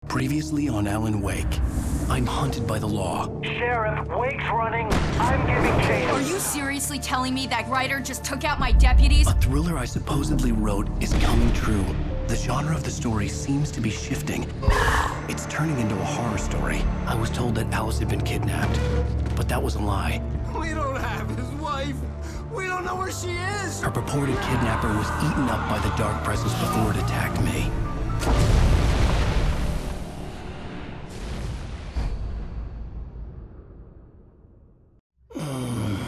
Previously on Alan Wake, I'm hunted by the law. Sheriff, Wake's running. I'm giving chase. Are you seriously telling me that writer just took out my deputies? A thriller I supposedly wrote is coming true. The genre of the story seems to be shifting. It's turning into a horror story. I was told that Alice had been kidnapped, but that was a lie. We don't have his wife. We don't know where she is. Her purported kidnapper was eaten up by the dark presence before it attacked me.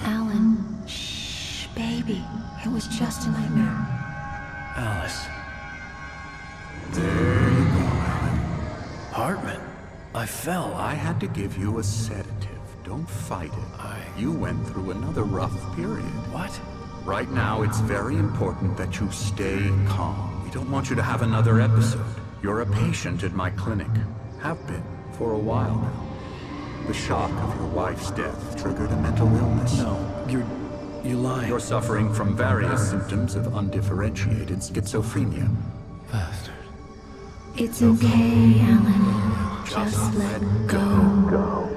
Alan, shh, baby. It was just a nightmare. Alice. There you go, Alan. Hartman. I fell. I had to give you a sedative. Don't fight it. You went through another rough period. What? Right now, it's very important that you stay calm. We don't want you to have another episode. You're a patient at my clinic. Have been for a while now. The shock of your wife's death triggered a mental illness. No, you're lying. You're suffering from various symptoms of undifferentiated schizophrenia. Bastard. It's okay, Alan. Just let go.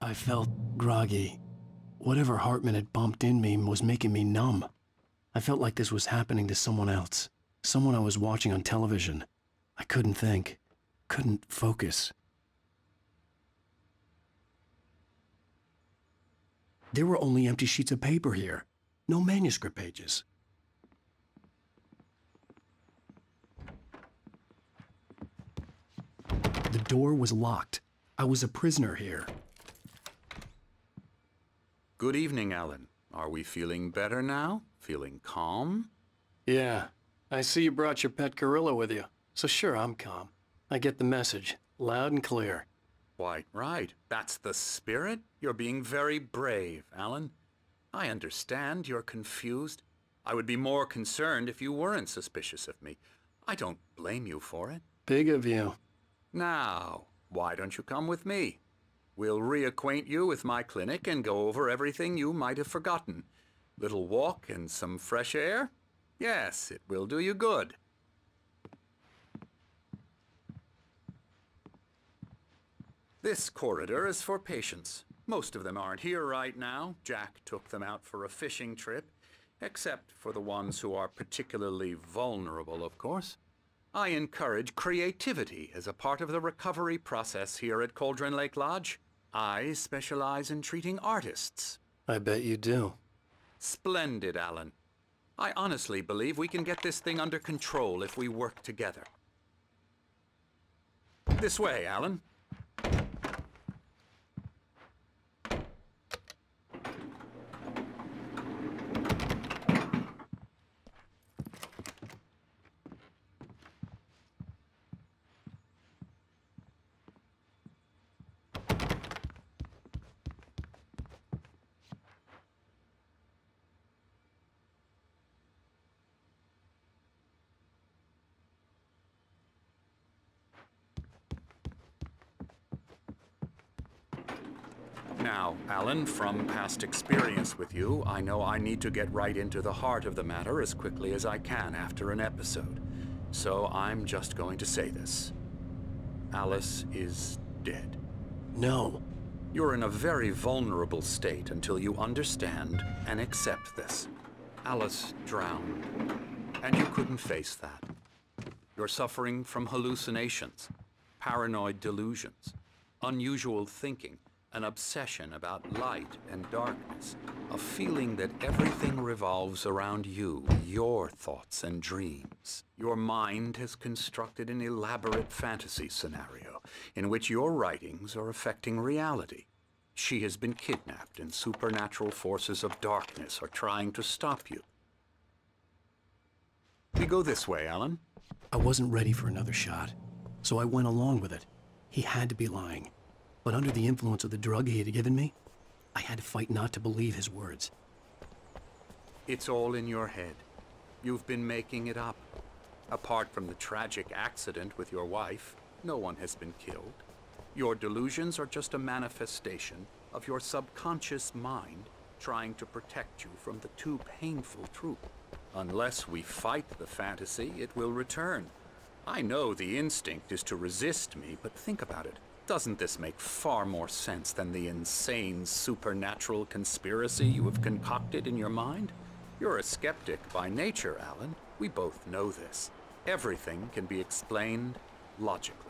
I felt groggy. Whatever Hartman had bumped in me was making me numb. I felt like this was happening to someone else. Someone I was watching on television. I couldn't think. Couldn't focus. There were only empty sheets of paper here. No manuscript pages. The door was locked. I was a prisoner here. Good evening, Alan. Are we feeling better now? Feeling calm? Yeah. I see you brought your pet gorilla with you. So sure, I'm calm. I get the message. Loud and clear. Quite right. That's the spirit. You're being very brave, Alan. I understand you're confused. I would be more concerned if you weren't suspicious of me. I don't blame you for it. Big of you. Now, why don't you come with me? We'll reacquaint you with my clinic and go over everything you might have forgotten. Little walk and some fresh air? Yes, it will do you good. This corridor is for patients. Most of them aren't here right now. Jack took them out for a fishing trip, except for the ones who are particularly vulnerable, of course. I encourage creativity as a part of the recovery process here at Cauldron Lake Lodge. I specialize in treating artists. I bet you do. Splendid, Alan. I honestly believe we can get this thing under control if we work together. This way, Alan. Now, Alan, from past experience with you, I know I need to get right into the heart of the matter as quickly as I can after an episode. So I'm just going to say this. Alice is dead. No. You're in a very vulnerable state until you understand and accept this. Alice drowned, and you couldn't face that. You're suffering from hallucinations, paranoid delusions, unusual thinking, an obsession about light and darkness, a feeling that everything revolves around you, your thoughts and dreams. Your mind has constructed an elaborate fantasy scenario in which your writings are affecting reality. She has been kidnapped and supernatural forces of darkness are trying to stop you. We go this way, Alan. I wasn't ready for another shot, so I went along with it. He had to be lying. But under the influence of the drug he had given me, I had to fight not to believe his words. It's all in your head. You've been making it up. Apart from the tragic accident with your wife, no one has been killed. Your delusions are just a manifestation of your subconscious mind trying to protect you from the too painful truth. Unless we fight the fantasy, it will return. I know the instinct is to resist me, but think about it. Doesn't this make far more sense than the insane supernatural conspiracy you have concocted in your mind? You're a skeptic by nature, Alan. We both know this. Everything can be explained logically.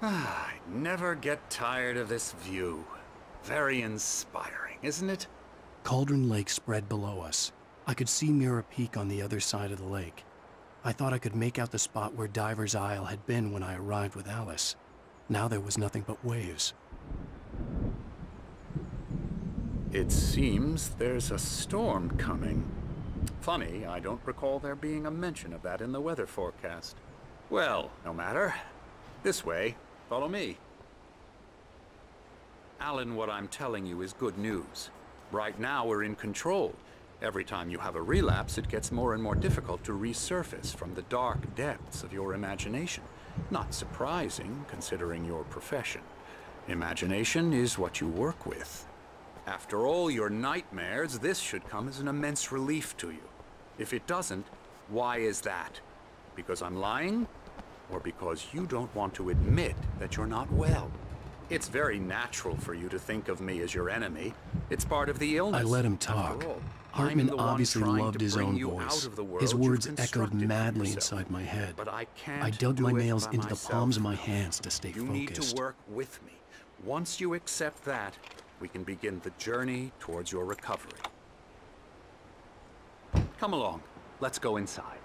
I never get tired of this view. Very inspiring, isn't it? Cauldron Lake spread below us. I could see Mirror Peak on the other side of the lake. I thought I could make out the spot where Diver's Isle had been when I arrived with Alice. Now there was nothing but waves. It seems there's a storm coming. Funny, I don't recall there being a mention of that in the weather forecast. Well, no matter. This way. Follow me. Alan, what I'm telling you is good news. Right now we're in control. Every time you have a relapse, it gets more and more difficult to resurface from the dark depths of your imagination. Not surprising, considering your profession. Imagination is what you work with. After all your nightmares, this should come as an immense relief to you. If it doesn't, why is that? Because I'm lying? Or because you don't want to admit that you're not well? It's very natural for you to think of me as your enemy. It's part of the illness. I let him talk. Hartman obviously loved his own voice. His words echoed madly inside my head. But I can't I dug my do it nails by into the myself. palms of my hands to stay You focused. need to work with me. Once you accept that, we can begin the journey towards your recovery. Come along. Let's go inside.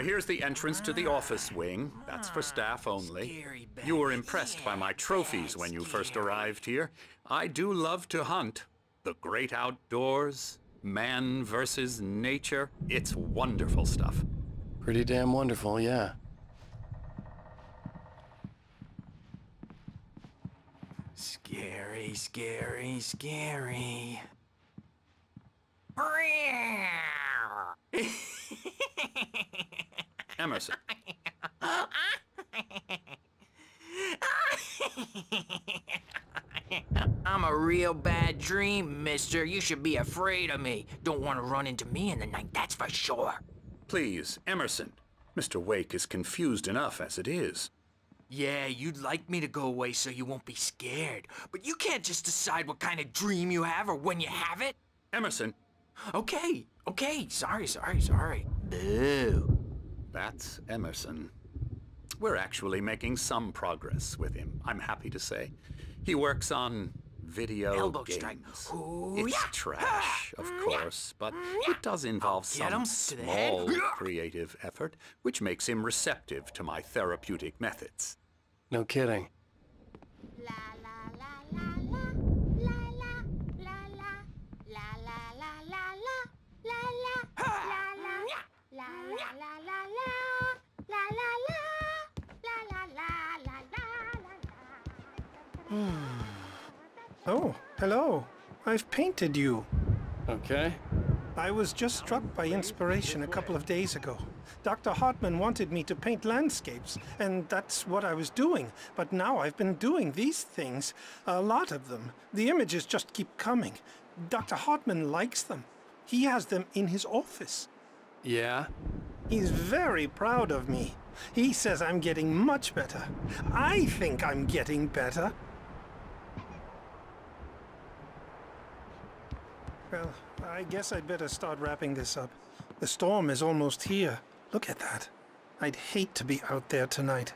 Here's the entrance to the office wing. That's for staff only. You were impressed by my trophies when you first arrived here. I do love to hunt. The great outdoors, man versus nature. It's wonderful stuff. Pretty damn wonderful, yeah. Scary, scary, scary. Emerson. I'm a real bad dream, mister. You should be afraid of me. Don't want to run into me in the night, that's for sure. Please, Emerson. Mr. Wake is confused enough as it is. Yeah, you'd like me to go away so you won't be scared. But you can't just decide what kind of dream you have or when you have it. Emerson. Okay, sorry. Boo. That's Emerson. We're actually making some progress with him, I'm happy to say. He works on video Elbow games. strike. Ooh, It's yeah. trash, of course, but it does involve get some him to the head. small creative effort, which makes him receptive to my therapeutic methods. No kidding. Oh, hello. I've painted you. Okay. I was just struck by inspiration a couple of days ago. Dr. Hartman wanted me to paint landscapes, and that's what I was doing. But now I've been doing these things, a lot of them. The images just keep coming. Dr. Hartman likes them. He has them in his office. Yeah? He's very proud of me. He says I'm getting much better. I think I'm getting better. Well, I guess I'd better start wrapping this up. The storm is almost here. Look at that. I'd hate to be out there tonight.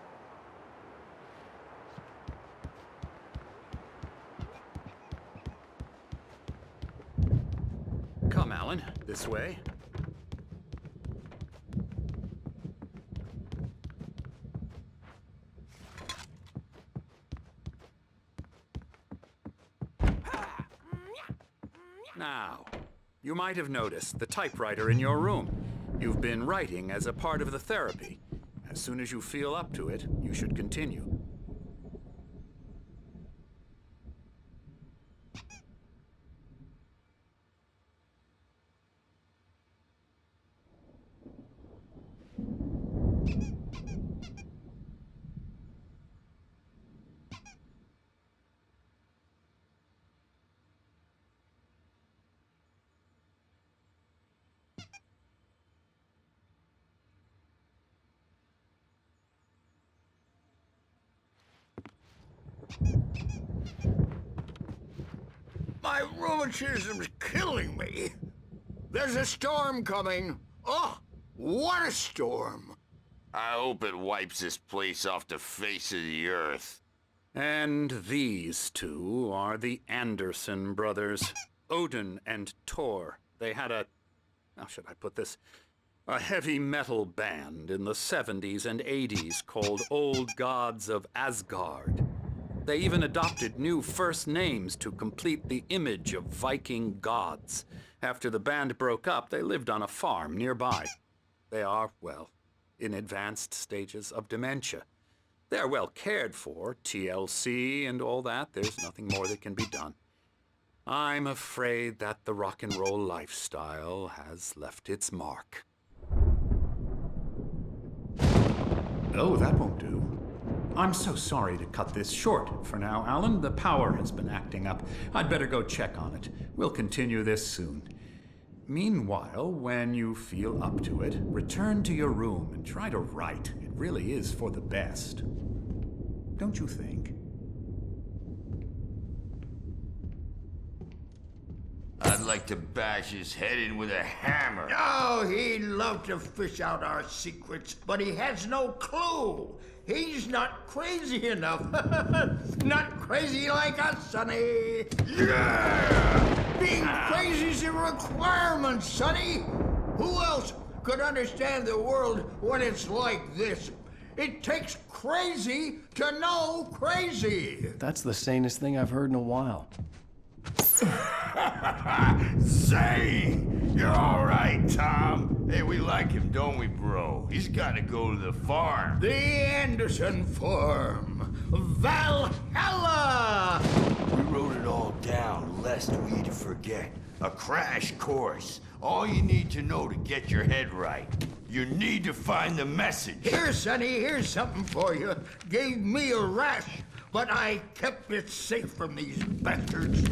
Alan. This way. Now, you might have noticed the typewriter in your room. You've been writing as a part of the therapy. As soon as you feel up to it, you should continue. My rheumatism's killing me. There's a storm coming. Oh, what a storm. I hope it wipes this place off the face of the earth. And these two are the Anderson brothers, Odin and Thor. They had a, how should I put this, a heavy metal band in the 70s and 80s called Old Gods of Asgard. They even adopted new first names to complete the image of Viking gods. After the band broke up, they lived on a farm nearby. They are, well, in advanced stages of dementia. They're well cared for, TLC and all that. There's nothing more that can be done. I'm afraid that the rock and roll lifestyle has left its mark. Oh, that won't do. I'm so sorry to cut this short for now, Alan. The power has been acting up. I'd better go check on it. We'll continue this soon. Meanwhile, when you feel up to it, return to your room and try to write. It really is for the best. Don't you think? I'd like to bash his head in with a hammer. Oh, he'd love to fish out our secrets, but he has no clue. He's not crazy enough. Not crazy like us, Sonny. Yeah! Being crazy's a requirement, Sonny. Who else could understand the world when it's like this? It takes crazy to know crazy. That's the sanest thing I've heard in a while. Zane! You're all right, Tom. Hey, we like him, don't we, bro? He's got to go to the farm. The Anderson farm. Valhalla! We wrote it all down, lest we forget. A crash course. All you need to know to get your head right. You need to find the message. Here, Sonny, here's something for you. Gave me a rash, but I kept it safe from these bastards.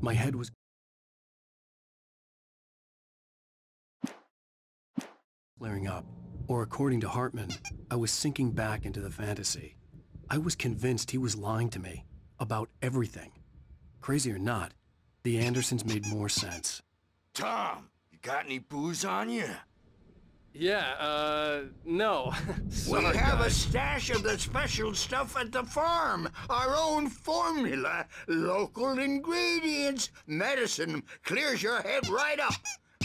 My head was flaring up. Or according to Hartman, I was sinking back into the fantasy. I was convinced he was lying to me about everything. Crazy or not, the Andersons made more sense. Tom, you got any booze on you? Yeah, no. We have a stash of the special stuff at the farm. Our own formula. Local ingredients. Medicine clears your head right up.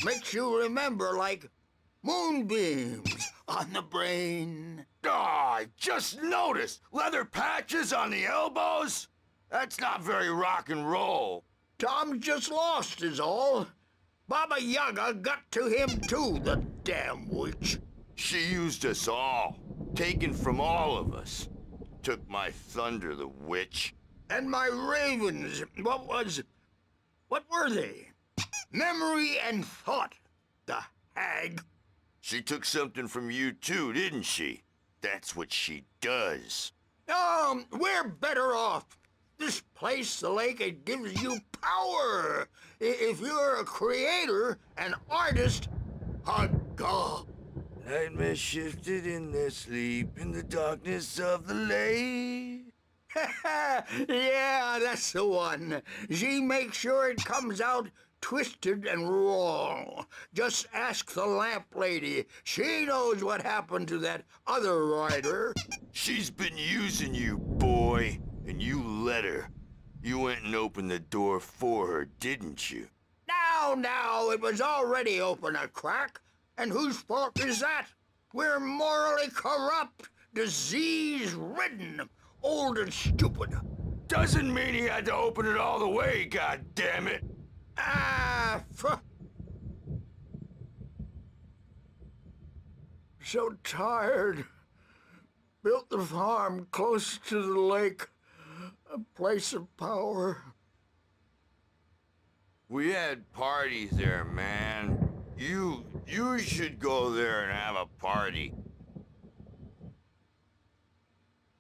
Makes you remember like moonbeams on the brain. Oh, I just noticed. Leather patches on the elbows? That's not very rock and roll. Tom just lost is all. Baba Yaga got to him too, the damn witch. She used us all. Taken from all of us. Took my thunder, the witch. And my ravens, what were they? Memory and thought, the hag. She took something from you too, didn't she? That's what she does. We're better off. This place, the lake, it gives you power. If you're a creator, an artist, a god. Nightmare shifted in their sleep in the darkness of the lake. Yeah, that's the one. She makes sure it comes out twisted and wrong. Just ask the lamp lady. She knows what happened to that other writer. She's been using you, boy, and you let her. You went and opened the door for her, didn't you? Now, it was already open a crack. And whose fault is that? We're morally corrupt, disease-ridden, old and stupid. Doesn't mean he had to open it all the way, goddammit. So tired. Built the farm close to the lake. A place of power. We had parties there, man. You should go there and have a party.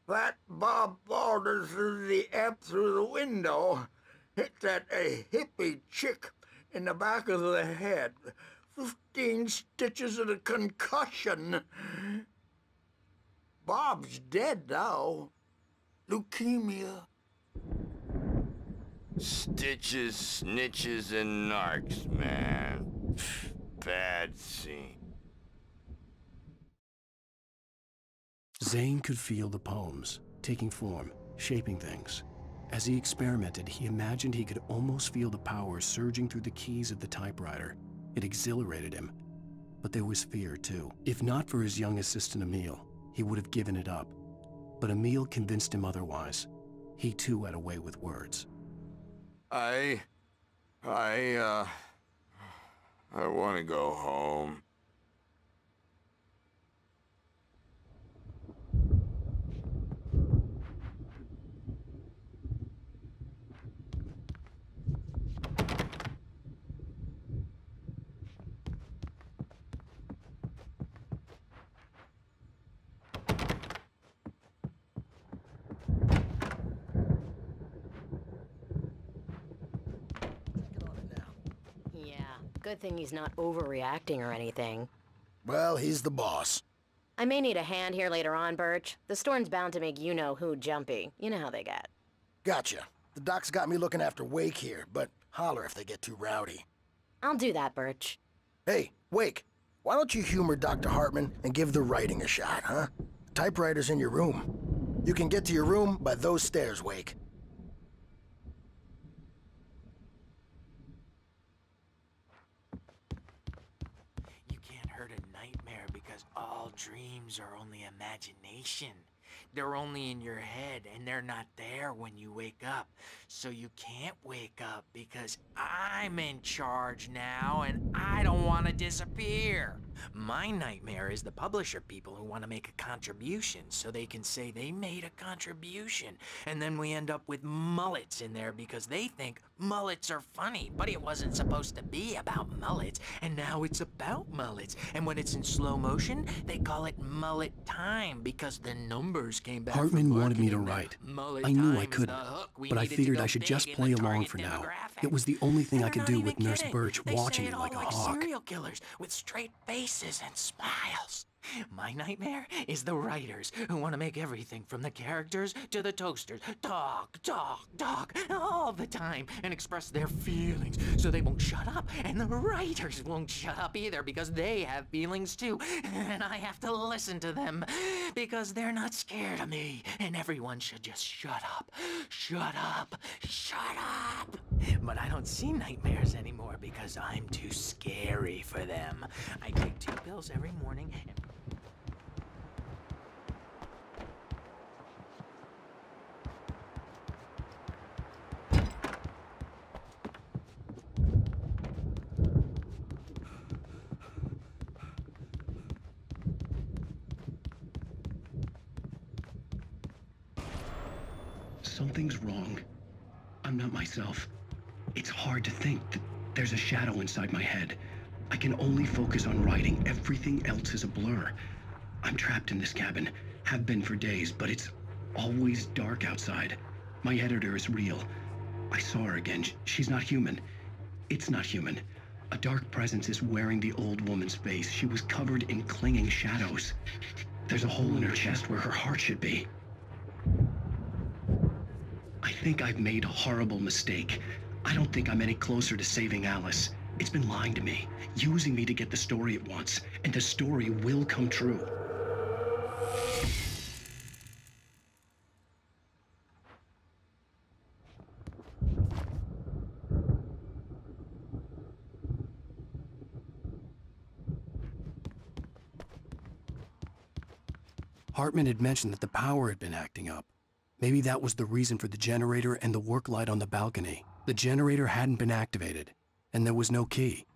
That Bob Balder threw the app through the window. Hit that hippie chick in the back of the head. 15 stitches and a concussion. Bob's dead now. Leukemia. Stitches, snitches, and narcs, man. Bad scene. Zane could feel the poems, taking form, shaping things. As he experimented, he imagined he could almost feel the power surging through the keys of the typewriter. It exhilarated him. But there was fear, too. If not for his young assistant Emil, he would have given it up. But Emil convinced him otherwise. He, too, had a way with words. I want to go home. Good thing he's not overreacting or anything. Well, he's the boss. I may need a hand here later on, Birch. The storm's bound to make you-know-who jumpy. You know how they get. Gotcha. The doc's got me looking after Wake here, but holler if they get too rowdy. I'll do that, Birch. Hey, Wake, why don't you humor Dr. Hartman and give the writing a shot, huh? The typewriter's in your room. You can get to your room by those stairs, Wake. All dreams are only imagination. They're only in your head, and they're not there when you wake up. So you can't wake up because I'm in charge now, and I don't want to disappear. My nightmare is the publisher people who want to make a contribution so they can say they made a contribution. And then we end up with mullets in there because they think mullets are funny. But it wasn't supposed to be about mullets, and now it's about mullets. And when it's in slow motion, they call it mullet time because the numbers came back. Hartman wanted me to write. I knew I couldn't, but I figured I should just play along for now. It was the only thing I could do with Nurse Birch watching me like a hawk. Serial killers with straight faces and smiles. My nightmare is the writers who want to make everything from the characters to the toasters talk all the time and express their feelings so they won't shut up, and the writers won't shut up either because they have feelings too, and I have to listen to them because they're not scared of me, and everyone should just shut up. But I don't see nightmares anymore because I'm too scary for them. I take 2 pills every morning and Something's wrong. I'm not myself. It's hard to think that there's a shadow inside my head. I can only focus on writing. Everything else is a blur. I'm trapped in this cabin. Have been for days, but it's always dark outside. My editor is real. I saw her again. She's not human. It's not human. A dark presence is wearing the old woman's face. She was covered in clinging shadows. There's a hole in her chest where her heart should be. I think I've made a horrible mistake. I don't think I'm any closer to saving Alice. It's been lying to me, using me to get the story it wants, and the story will come true. Hartman had mentioned that the power had been acting up. Maybe that was the reason for the generator and the work light on the balcony. The generator hadn't been activated, and there was no key.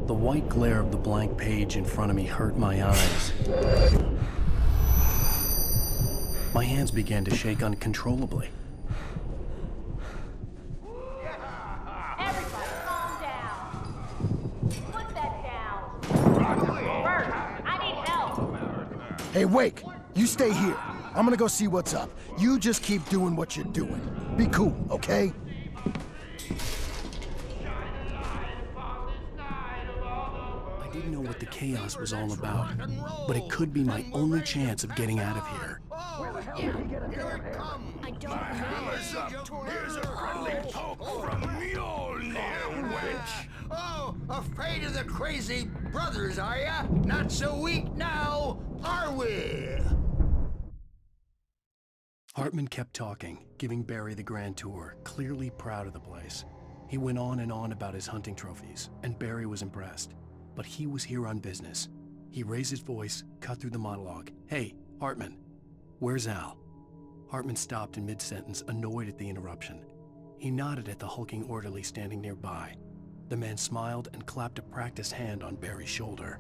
The white glare of the blank page in front of me hurt my eyes. My hands began to shake uncontrollably. Everybody, calm down. Put that down. Bert, I need help. Hey, Wake, you stay here. I'm gonna go see what's up. You just keep doing what you're doing. Be cool, okay? I didn't know what the chaos was all about, but it could be my only chance of getting out of here. I don't hammer's up. Here's a friendly poke from Mjolnir, wench. Oh, afraid of the crazy brothers, are ya? Not so weak now, are we? Hartman kept talking, giving Barry the grand tour, clearly proud of the place. He went on and on about his hunting trophies, and Barry was impressed. But he was here on business. He raised his voice, cut through the monologue. Hey, Hartman, where's Al? Hartman stopped in mid-sentence, annoyed at the interruption. He nodded at the hulking orderly standing nearby. The man smiled and clapped a practiced hand on Barry's shoulder.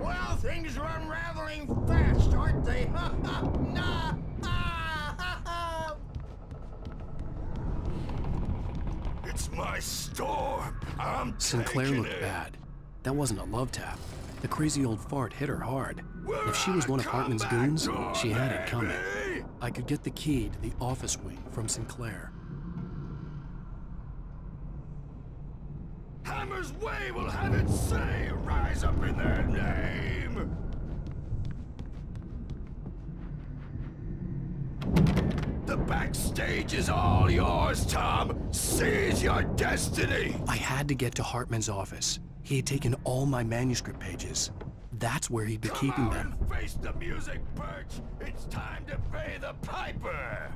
Well, things are unraveling fast, aren't they? Ha ha! Nah! Ah, ha, ha. It's my storm. I'm Sinclair taking looked it. bad. That wasn't a love tap. The crazy old fart hit her hard. If she was one of Hartman's goons, she had it coming. I could get the key to the office wing from Sinclair. Hammer's Way will have its say. Rise up in their name. The backstage is all yours, Tom. Seize your destiny. I had to get to Hartman's office. He had taken all my manuscript pages. That's where he'd be keeping them. Face the music, Birch. It's time to pay the piper.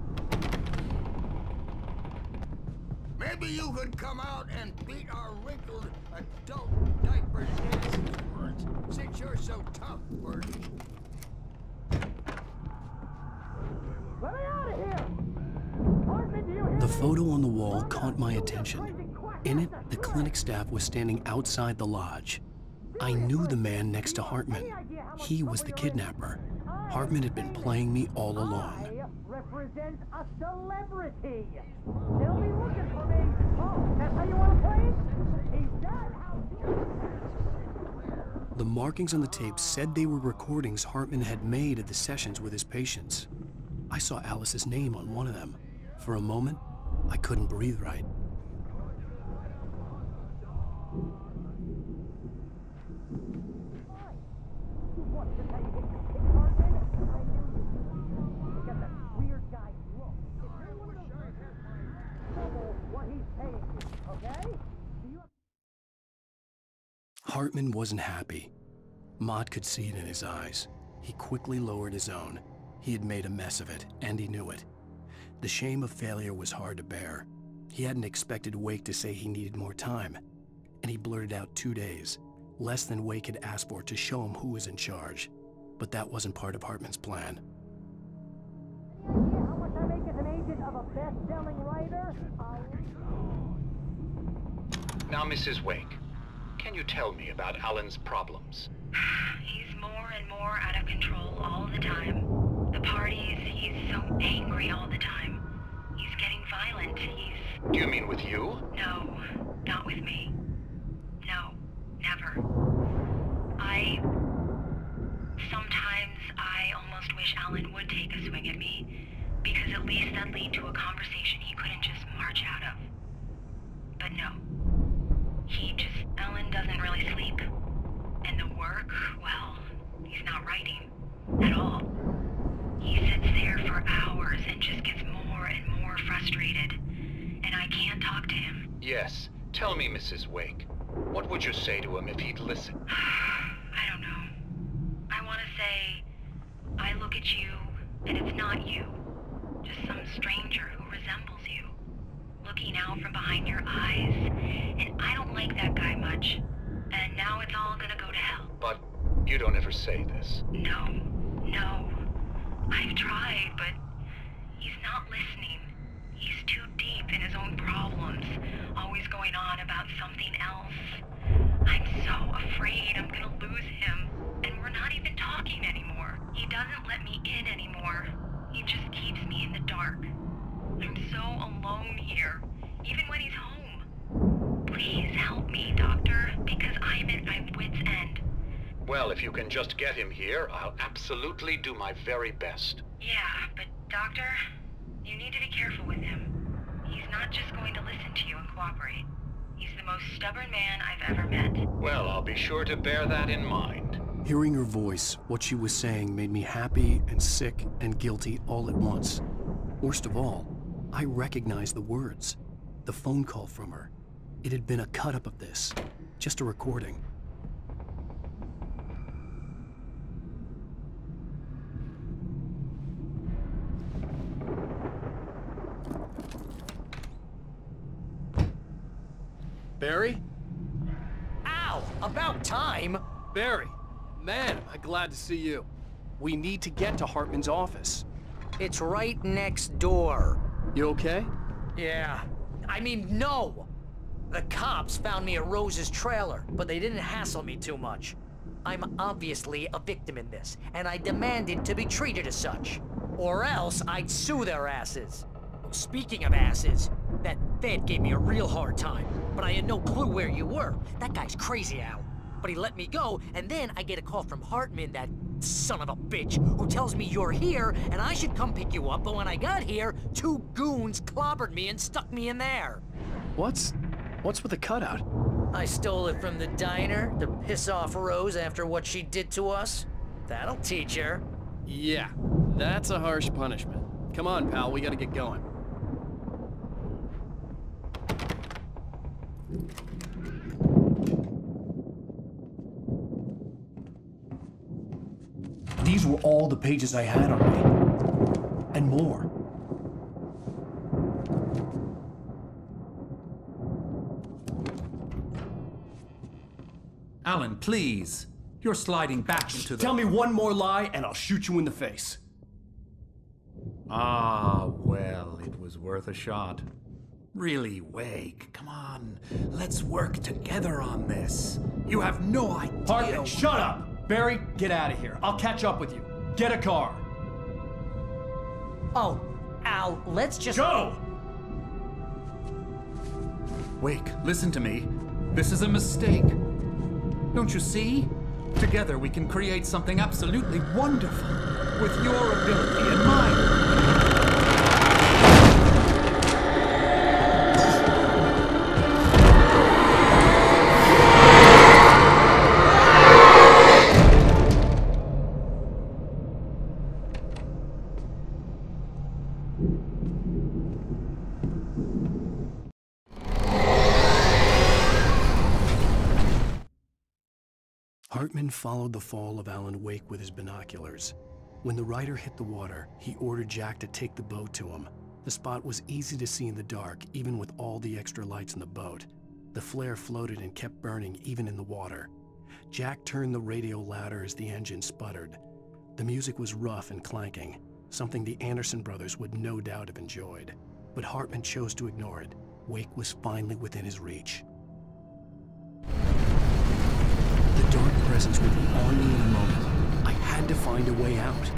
Maybe you could come out and beat our wrinkled adult diaper dancing words, since you're so tough, Bert. Let me out of here! Hartman, do you hear The me? photo on the wall caught my attention. In it, the clinic staff was standing outside the lodge. I knew the man next to Hartman. He was the kidnapper. Hartman had been playing me all along. I represent a celebrity. They'll be looking for me. Oh, that's how you want to play it? Is that how you... The markings on the tape said they were recordings Hartman had made at the sessions with his patients. I saw Alice's name on one of them. For a moment, I couldn't breathe right. Hartman wasn't happy. Mott could see it in his eyes. He quickly lowered his own. He had made a mess of it, and he knew it. The shame of failure was hard to bear. He hadn't expected Wake to say he needed more time, and he blurted out 2 days, less than Wake had asked for to show him who was in charge. But that wasn't part of Hartman's plan. How much I make as an agent of a best-selling writer? Now, Mrs. Wake, can you tell me about Alan's problems? He's more and more out of control all the time. The parties, he's so angry all the time. He's getting violent. Do you mean with you? No, not with me. No, never. I Yes. Tell me, Mrs. Wake. What would you say to him if he'd listen? I don't know. I want to say, I look at you, and it's not you. Just some stranger who resembles you. Looking out from behind your eyes. And I don't like that guy much. And now it's all gonna go to hell. But you don't ever say this. No. I've tried, but he's not listening. He's too deep in his own problems, always going on about something else. I'm so afraid I'm gonna lose him, and we're not even talking anymore. He doesn't let me in anymore. He just keeps me in the dark. I'm so alone here, even when he's home. Please help me, Doctor, because I'm at my wit's end. Well, if you can just get him here, I'll absolutely do my very best. Yeah, but Doctor, you need to be careful with him. He's not just going to listen to you and cooperate. He's the most stubborn man I've ever met. Well, I'll be sure to bear that in mind. Hearing her voice, what she was saying made me happy and sick and guilty all at once. Worst of all, I recognized the words. The phone call from her. It had been a cut-up of this. Just a recording. Barry? Ow! About time! Barry! Man, am I glad to see you. We need to get to Hartman's office. It's right next door. You okay? Yeah. I mean, no! The cops found me at Rose's trailer, but they didn't hassle me too much. I'm obviously a victim in this, and I demanded to be treated as such. Or else I'd sue their asses. Speaking of asses, that Fed gave me a real hard time, but I had no clue where you were. That guy's crazy, Al. But he let me go, and then I get a call from Hartman, that son of a bitch, who tells me you're here, and I should come pick you up, but when I got here, 2 goons clobbered me and stuck me in there. What's with the cutout? I stole it from the diner to piss off Rose after what she did to us. That'll teach her. Yeah, that's a harsh punishment. Come on, pal, we gotta get going. These were all the pages I had on me. And more. Alan, please. You're sliding back into the... Tell me one more lie and I'll shoot you in the face. Ah, well, it was worth a shot. Really, Wake, come on. Let's work together on this. You have no idea... Hartman, shut up! Barry, get out of here. I'll catch up with you. Get a car. Oh, Al, let's just... Go! Wake, listen to me. This is a mistake. Don't you see? Together we can create something absolutely wonderful. With your ability and mine. Hartman followed the fall of Alan Wake with his binoculars. When the rider hit the water, he ordered Jack to take the boat to him. The spot was easy to see in the dark, even with all the extra lights in the boat. The flare floated and kept burning even in the water. Jack turned the radio louder as the engine sputtered. The music was rough and clanking, something the Anderson brothers would no doubt have enjoyed. But Hartman chose to ignore it. Wake was finally within his reach. The dark presence would be on me in a moment. I had to find a way out.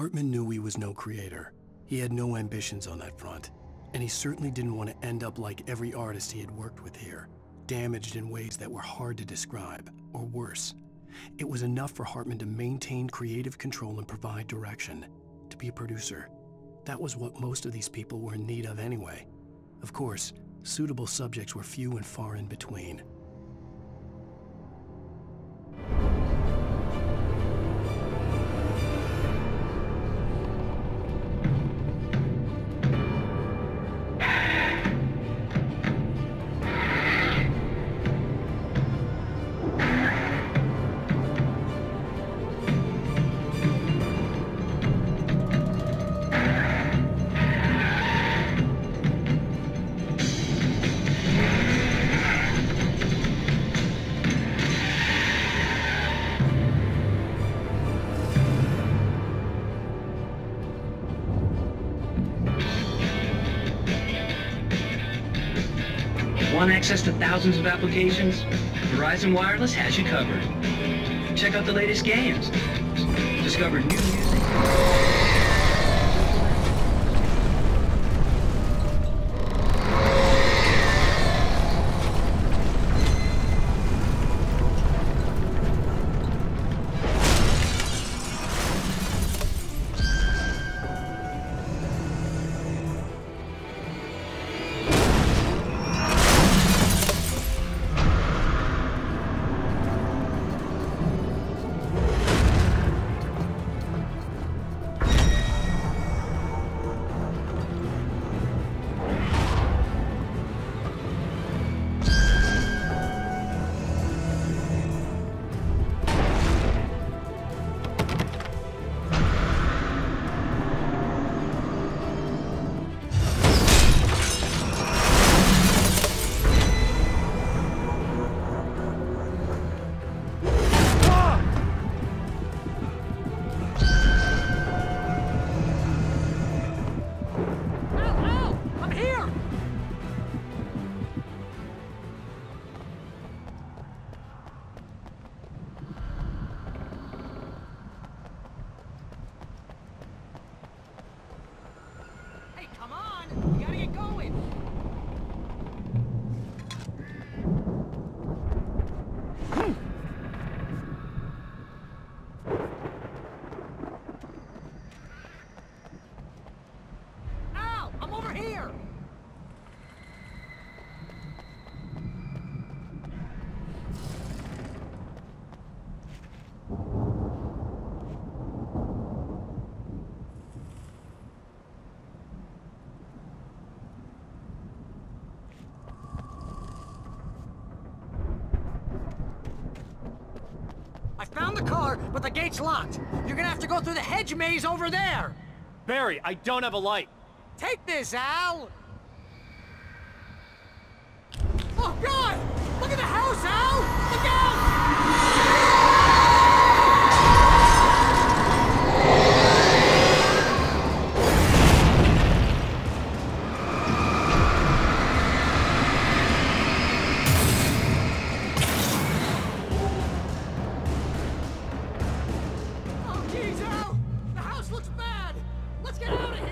Hartman knew he was no creator. He had no ambitions on that front. And he certainly didn't want to end up like every artist he had worked with here, damaged in ways that were hard to describe, or worse. It was enough for Hartman to maintain creative control and provide direction, to be a producer. That was what most of these people were in need of anyway. Of course, suitable subjects were few and far in between. Want access to thousands of applications? Verizon Wireless has you covered. Check out the latest games. Discover new music. I found the car, but the gate's locked. You're gonna have to go through the hedge maze over there. Barry, I don't have a light. Take this, Al! Oh, God! Look at the house, Al! Look out! Oh, geez, Al! The house looks bad! Let's get out of here!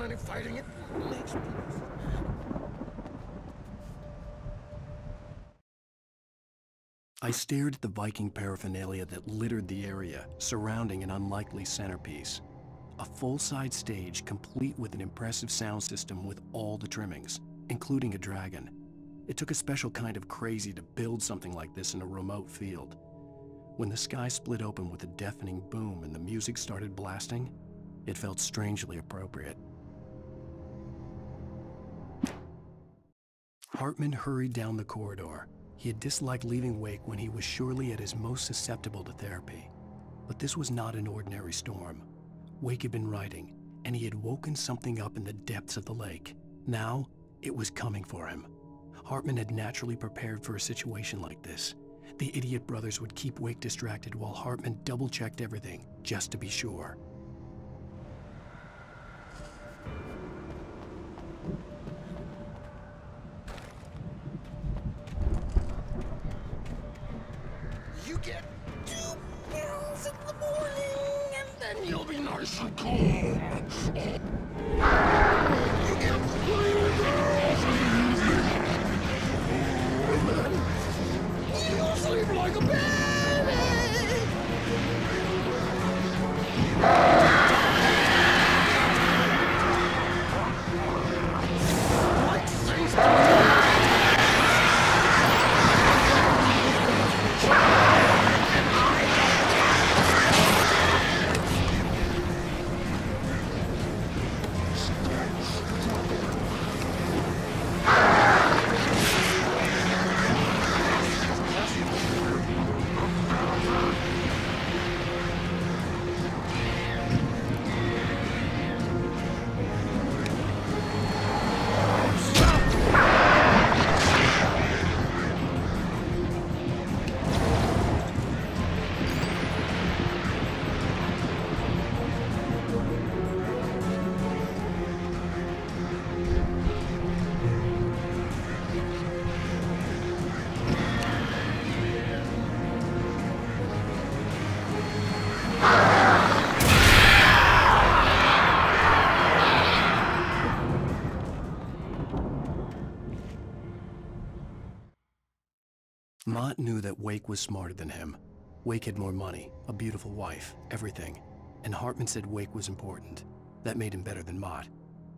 done any fighting. It makes me... I stared at the Viking paraphernalia that littered the area, surrounding an unlikely centerpiece. A full-size stage complete with an impressive sound system with all the trimmings, including a dragon. It took a special kind of crazy to build something like this in a remote field. When the sky split open with a deafening boom and the music started blasting, it felt strangely appropriate. Hartman hurried down the corridor. He had disliked leaving Wake when he was surely at his most susceptible to therapy. But this was not an ordinary storm. Wake had been writing, and he had woken something up in the depths of the lake. Now, it was coming for him. Hartman had naturally prepared for a situation like this. The idiot brothers would keep Wake distracted while Hartman double-checked everything, just to be sure. You get 2 pills in the morning, and then you'll be nice and calm. You get 3 pills, and then you'll sleep like a baby. Like things to Mott knew that Wake was smarter than him. Wake had more money, a beautiful wife, everything. And Hartman said Wake was important. That made him better than Mott.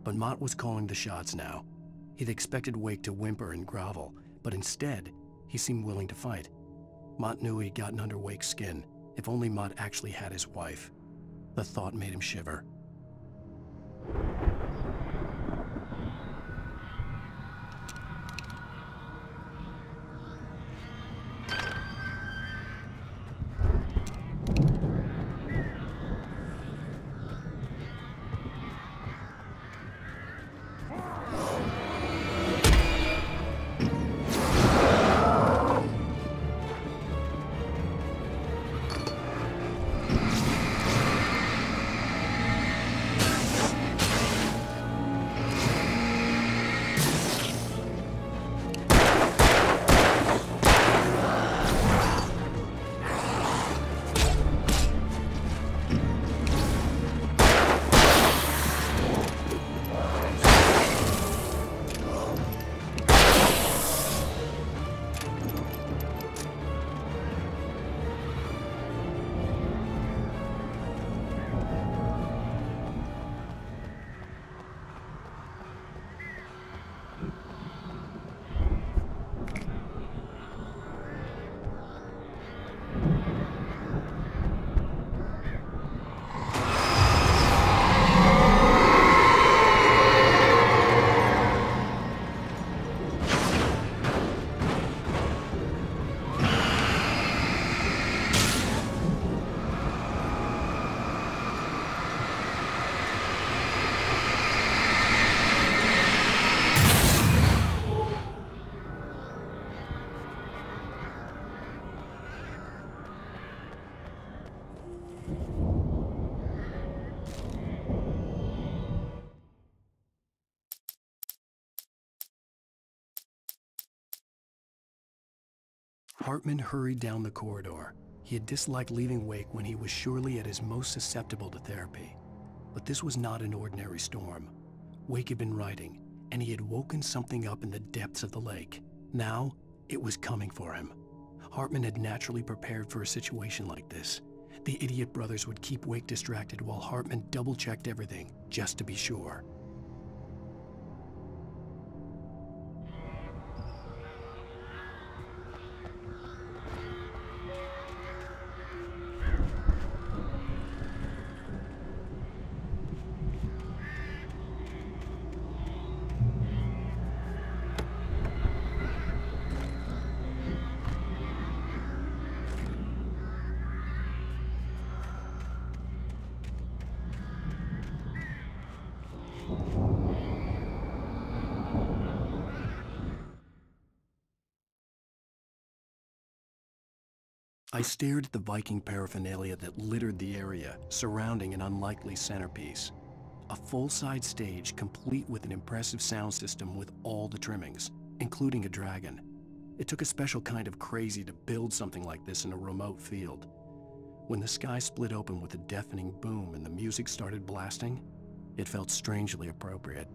But Mott was calling the shots now. He'd expected Wake to whimper and grovel, but instead, he seemed willing to fight. Mott knew he'd gotten under Wake's skin. If only Mott actually had his wife. The thought made him shiver. Hartman hurried down the corridor. He had disliked leaving Wake when he was surely at his most susceptible to therapy. But this was not an ordinary storm. Wake had been writing, and he had woken something up in the depths of the lake. Now, it was coming for him. Hartman had naturally prepared for a situation like this. The idiot brothers would keep Wake distracted while Hartman double-checked everything, just to be sure. I stared at the Viking paraphernalia that littered the area, surrounding an unlikely centerpiece. A full-size stage complete with an impressive sound system with all the trimmings, including a dragon. It took a special kind of crazy to build something like this in a remote field. When the sky split open with a deafening boom and the music started blasting, it felt strangely appropriate.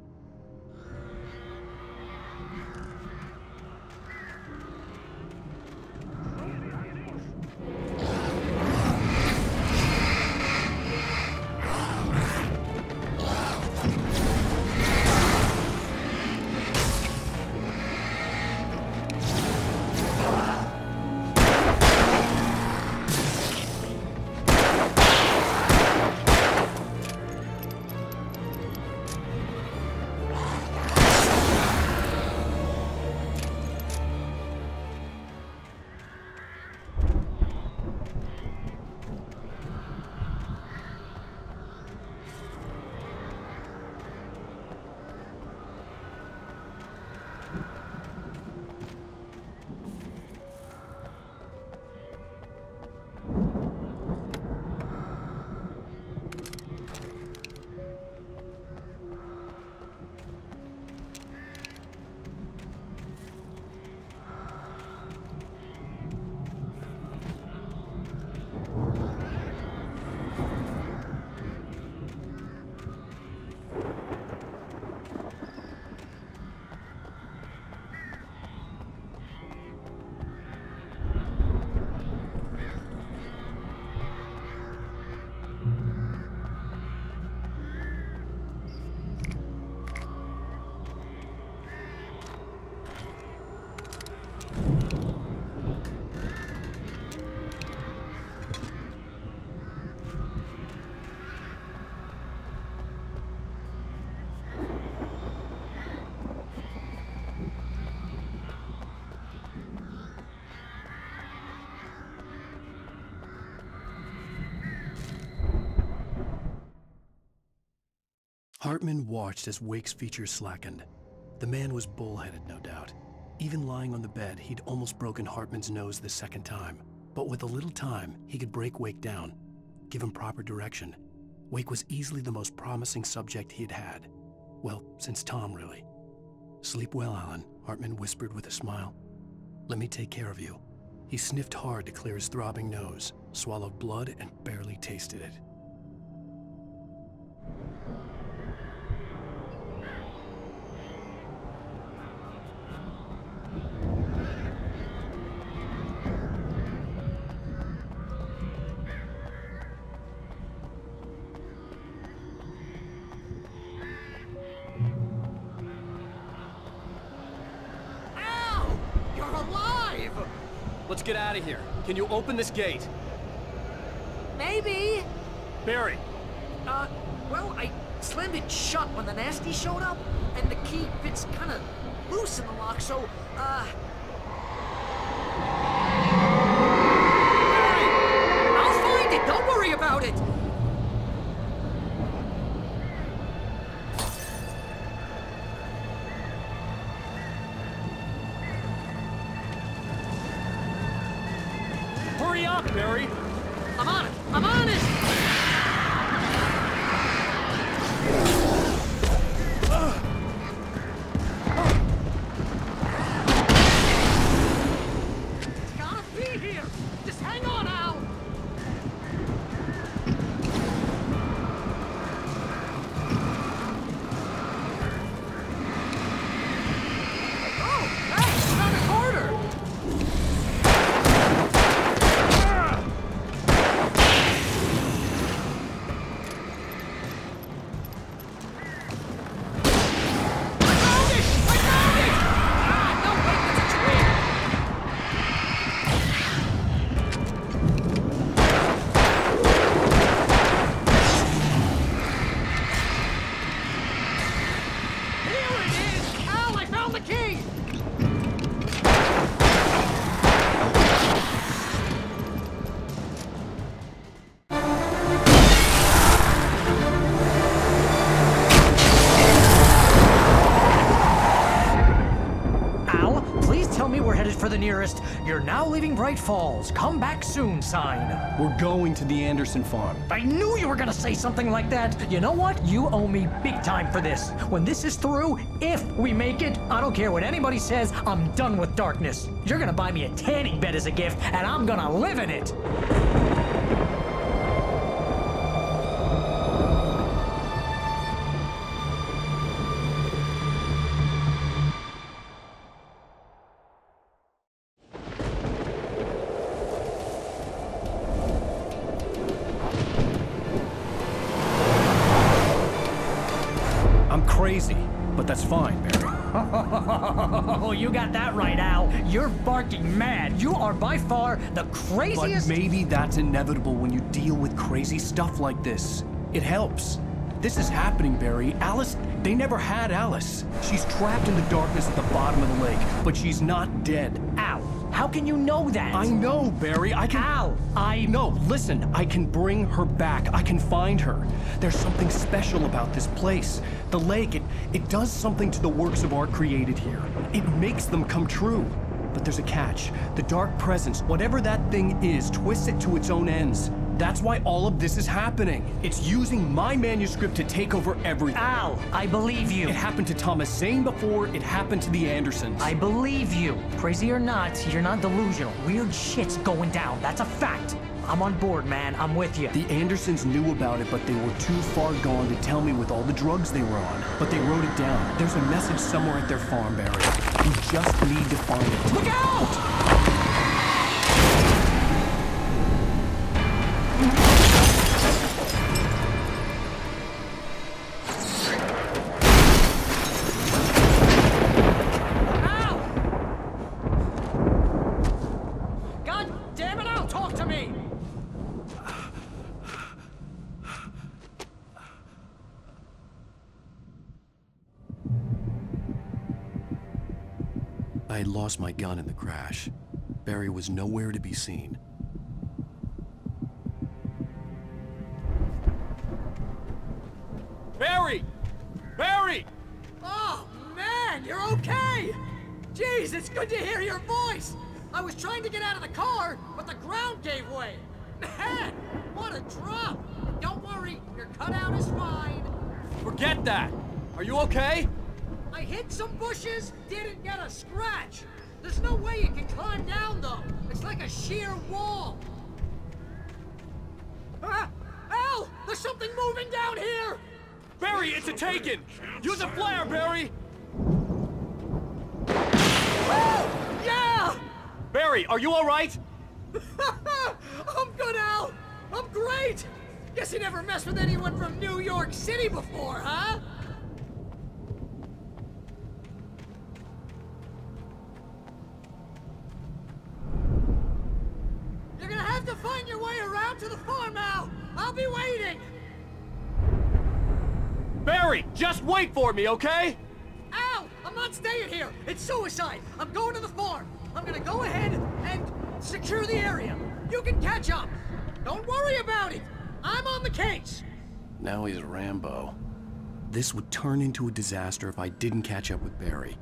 Hartman watched as Wake's features slackened. The man was bullheaded, no doubt. Even lying on the bed, he'd almost broken Hartman's nose the second time. But with a little time, he could break Wake down, give him proper direction. Wake was easily the most promising subject he had had. Well, since Tom, really. "Sleep well, Alan," Hartman whispered with a smile. "Let me take care of you." He sniffed hard to clear his throbbing nose, swallowed blood, and barely tasted it. Let's get out of here. Can you open this gate? Maybe. Barry. Well, I slammed it shut when the nasty showed up, and the key fits kind of loose in the lock, so, I'll find it! Don't worry about it! Hurry up, Barry! I'm on it! I'm on it! It's gotta be here! Just hang on, Al! the nearest "You're now leaving Bright Falls. Come back soon" sign. We're going to the Anderson farm. I knew you were gonna say something like that. You know what? You owe me big time for this. When this is through, if we make it, I don't care what anybody says, I'm done with darkness. You're gonna buy me a tanning bed as a gift, and I'm gonna live in it. Crazy, but that's fine, Barry. Oh, you got that right, Al. You're barking mad. You are by far the craziest... But maybe that's inevitable when you deal with crazy stuff like this. It helps. This is happening, Barry. Alice, they never had Alice. She's trapped in the darkness at the bottom of the lake, but she's not dead. Al, how can you know that? I know, Barry. I can... Al, No, listen. I can bring her back. I can find her. There's something special about this place. The lake, it does something to the works of art created here. It makes them come true. But there's a catch. The dark presence, whatever that thing is, twists it to its own ends. That's why all of this is happening. It's using my manuscript to take over everything. Al, I believe you. It happened to Thomas Zane before it happened to the Andersons. I believe you. Crazy or not, you're not delusional. Weird shit's going down. That's a fact. I'm on board, man. I'm with you. The Andersons knew about it, but they were too far gone to tell me with all the drugs they were on. But they wrote it down. There's a message somewhere at their farm, Barry. We just need to find it. Look out! I had lost my gun in the crash. Barry was nowhere to be seen. Barry! Barry! Oh, man, you're okay! Jeez, it's good to hear your voice! I was trying to get out of the car, but the ground gave way! Man, what a drop! Don't worry, your cutout is fine. Forget that! Are you okay? I hit some bushes, didn't get a scratch. There's no way you can climb down, though. It's like a sheer wall. Al! There's something moving down here! Barry, it's a taken! Use a flare, Barry! Oh! Yeah! Barry, are you alright? I'm good, Al! I'm great! Guess you never messed with anyone from New York City before, huh? You're gonna have to find your way around to the farm, Al! I'll be waiting! Barry, just wait for me, okay? Al! I'm not staying here! It's suicide! I'm going to the farm! I'm gonna go ahead and secure the area. You can catch up. Don't worry about it. I'm on the case. Now he's Rambo. This would turn into a disaster if I didn't catch up with Barry.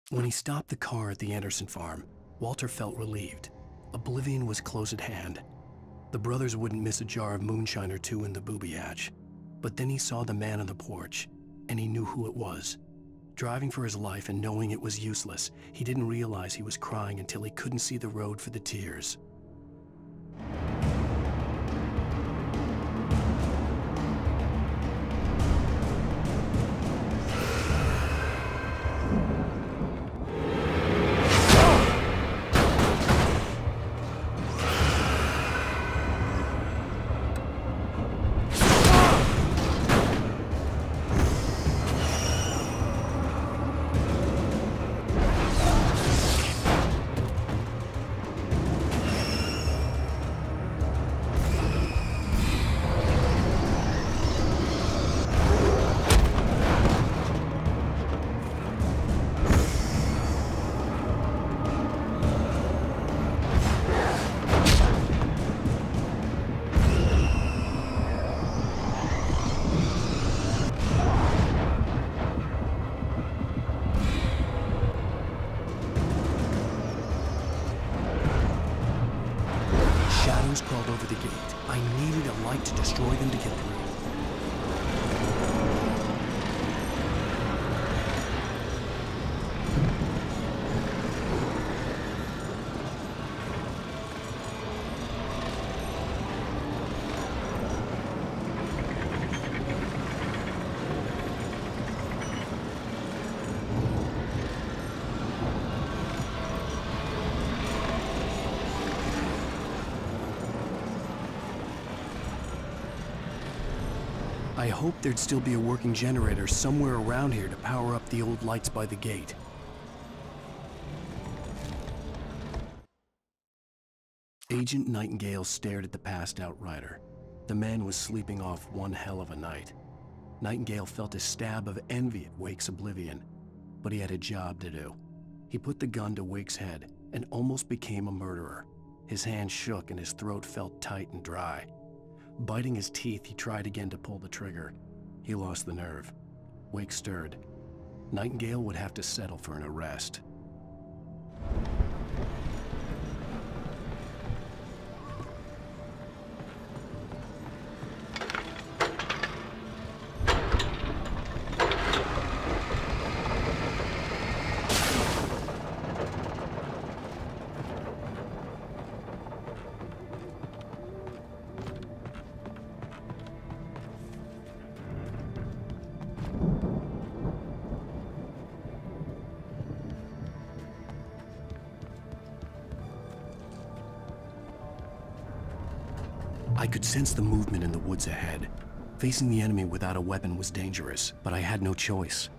When he stopped the car at the Anderson farm, Walter felt relieved. Oblivion was close at hand. The brothers wouldn't miss a jar of moonshine or two in the booby hatch. But then he saw the man on the porch, and he knew who it was. Driving for his life and knowing it was useless, he didn't realize he was crying until he couldn't see the road for the tears. Crawled over the gate. I needed a light to destroy them to get through. I hoped there'd still be a working generator somewhere around here to power up the old lights by the gate. Agent Nightingale stared at the passed-out rider. The man was sleeping off one hell of a night. Nightingale felt a stab of envy at Wake's oblivion, but he had a job to do. He put the gun to Wake's head and almost became a murderer. His hand shook and his throat felt tight and dry. Biting his teeth, he tried again to pull the trigger. He lost the nerve. Wake stirred. Nightingale would have to settle for an arrest. I could sense the movement in the woods ahead. Facing the enemy without a weapon was dangerous, but I had no choice.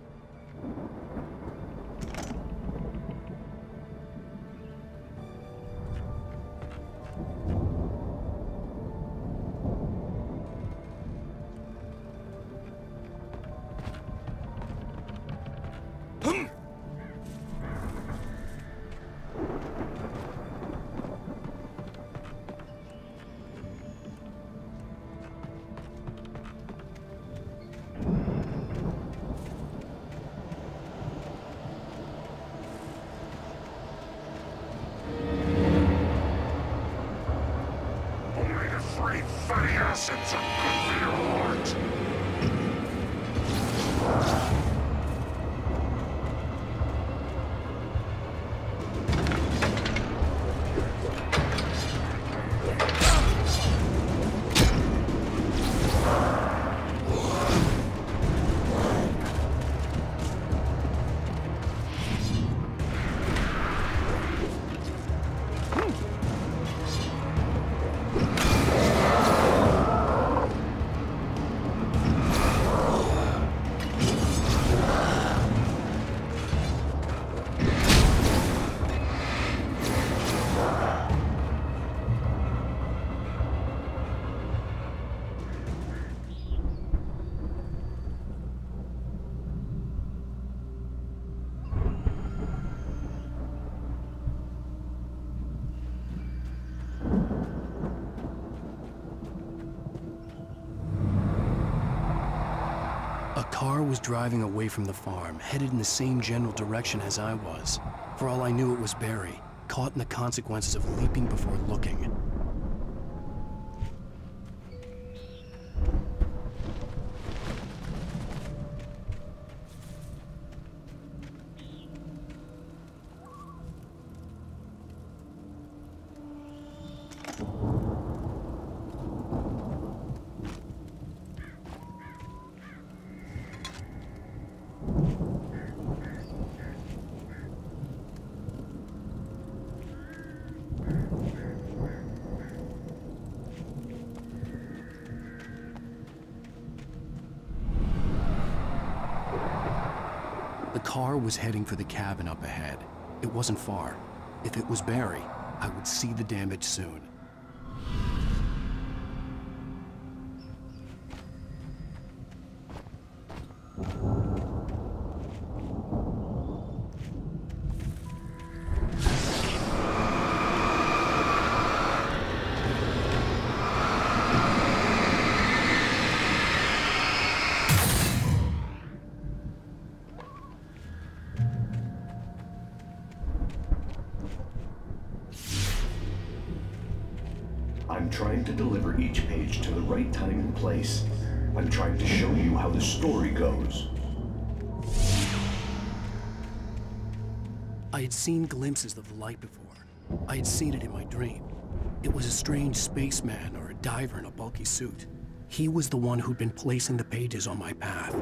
A car was driving away from the farm, headed in the same general direction as I was. For all I knew, it was Barry, caught in the consequences of leaping before looking. The car was heading for the cabin up ahead. It wasn't far. If it was Barry, I would see the damage soon. I'm trying to deliver each page to the right time and place. I'm trying to show you how the story goes. I had seen glimpses of the light before. I had seen it in my dream. It was a strange spaceman or a diver in a bulky suit. He was the one who'd been placing the pages on my path.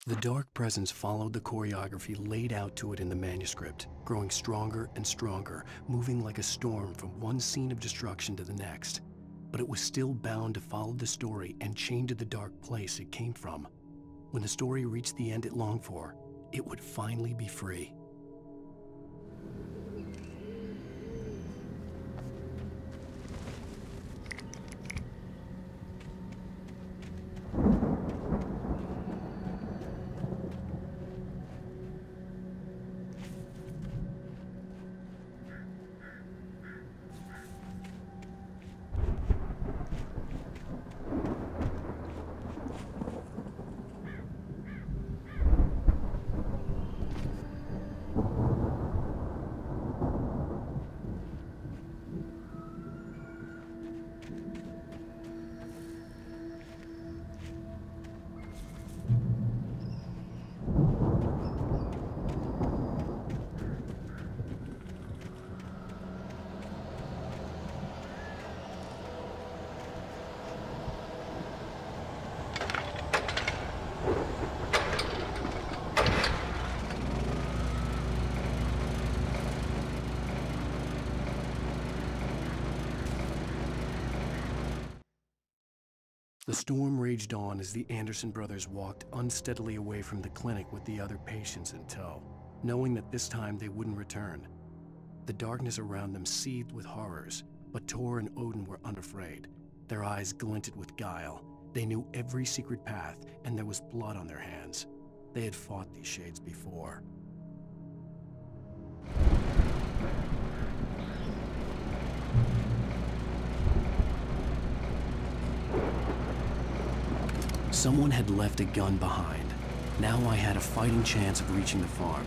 The dark presence followed the choreography laid out to it in the manuscript, growing stronger and stronger, moving like a storm from one scene of destruction to the next. But it was still bound to follow the story and chained to the dark place it came from. When the story reached the end it longed for, it would finally be free. The storm raged on as the Anderson brothers walked unsteadily away from the clinic with the other patients in tow, knowing that this time they wouldn't return. The darkness around them seethed with horrors, but Tor and Odin were unafraid. Their eyes glinted with guile. They knew every secret path, and there was blood on their hands. They had fought these shades before. Someone had left a gun behind. Now I had a fighting chance of reaching the farm.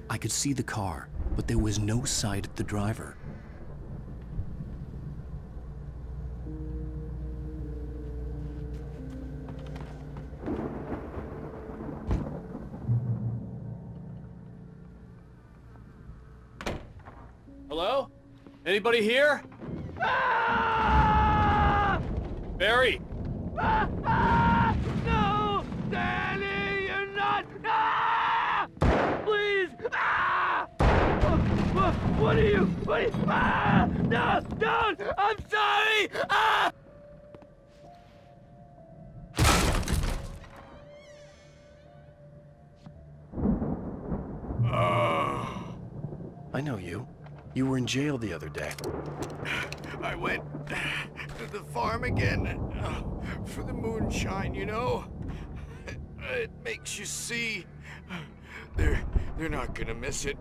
I could see the car, but there was no sight of the driver. Hello? Anybody here? Ah! Barry! No! Danny, you're not! Ah! Please! Ah! What are you? Ah! No! Don't! I'm sorry! Ah! I know you. You were in jail the other day. I went to the farm again for the moonshine, you know? It makes you see. They're not gonna miss it.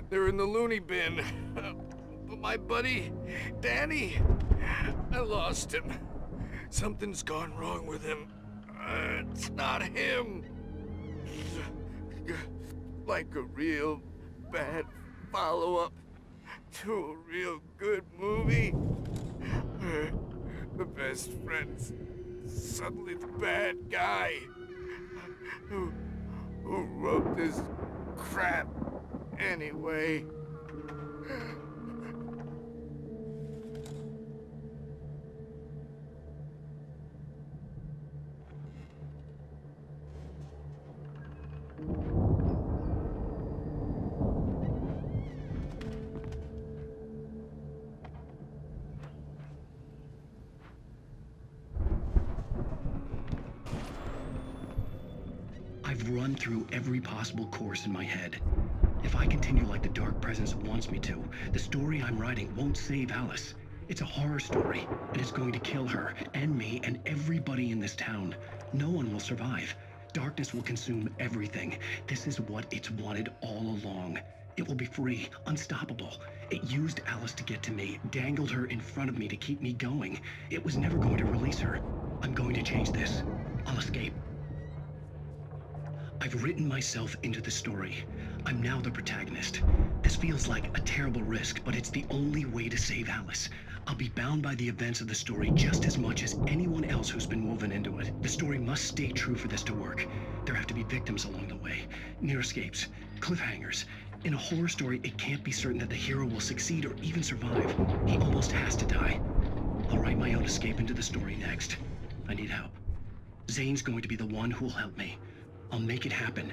They're in the loony bin. But my buddy, Danny, I lost him. Something's gone wrong with him. It's not him. Like a real bad follow-up to a real good movie. The best friend's suddenly the bad guy who wrote this crap anyway. I've run through every possible course in my head. If I continue like the Dark Presence wants me to, the story I'm writing won't save Alice. It's a horror story, and it's going to kill her, and me, and everybody in this town. No one will survive. Darkness will consume everything. This is what it's wanted all along. It will be free, unstoppable. It used Alice to get to me, dangled her in front of me to keep me going. It was never going to release her. I'm going to change this. I'll escape. I've written myself into the story. I'm now the protagonist. This feels like a terrible risk, but it's the only way to save Alice. I'll be bound by the events of the story just as much as anyone else who's been woven into it. The story must stay true for this to work. There have to be victims along the way, near escapes, cliffhangers. In a horror story, it can't be certain that the hero will succeed or even survive. He almost has to die. I'll write my own escape into the story next. I need help. Zane's going to be the one who'll help me. I'll make it happen.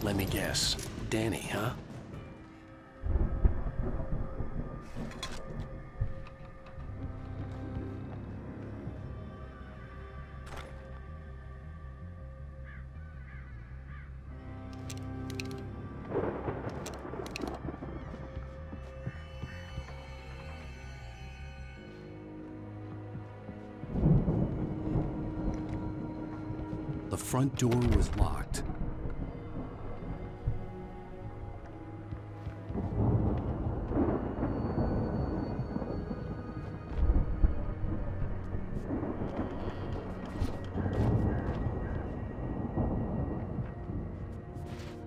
Let me guess. Danny, huh? The front door was locked.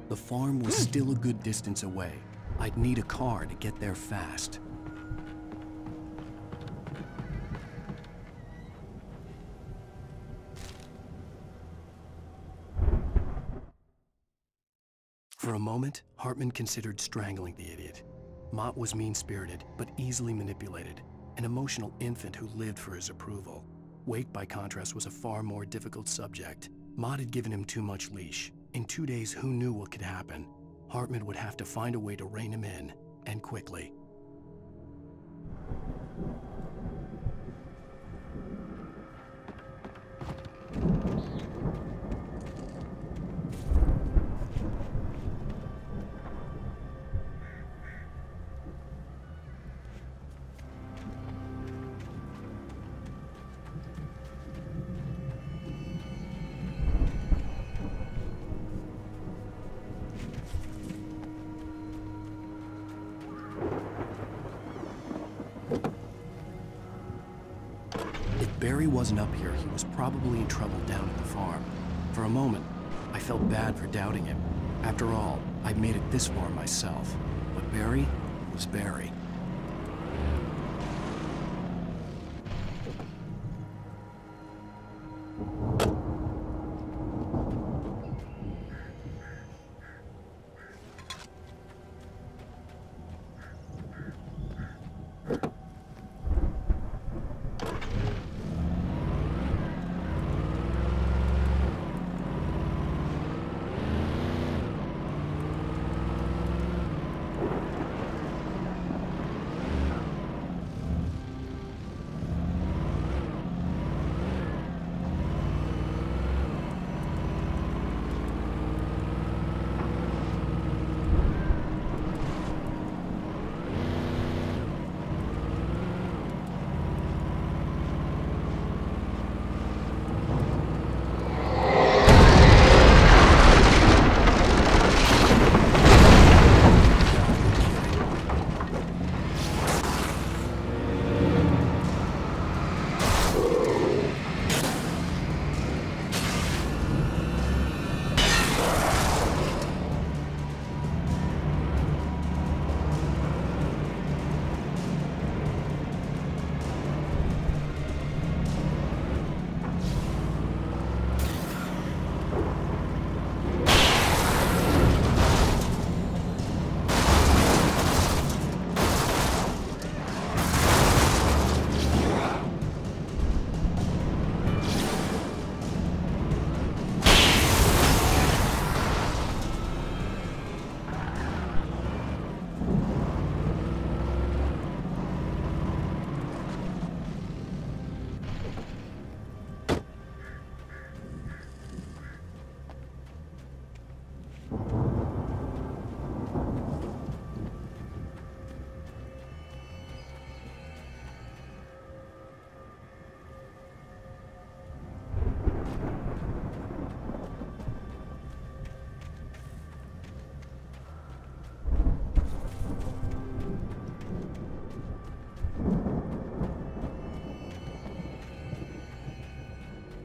The farm was still a good distance away. I'd need a car to get there fast. For a moment, Hartman considered strangling the idiot. Mott was mean-spirited, but easily manipulated, an emotional infant who lived for his approval. Wake, by contrast, was a far more difficult subject. Mott had given him too much leash. In 2 days, who knew what could happen? Hartman would have to find a way to rein him in, and quickly. If Barry wasn't up here, he was probably in trouble down at the farm. For a moment, I felt bad for doubting him. After all, I'd made it this far myself. But Barry was Barry.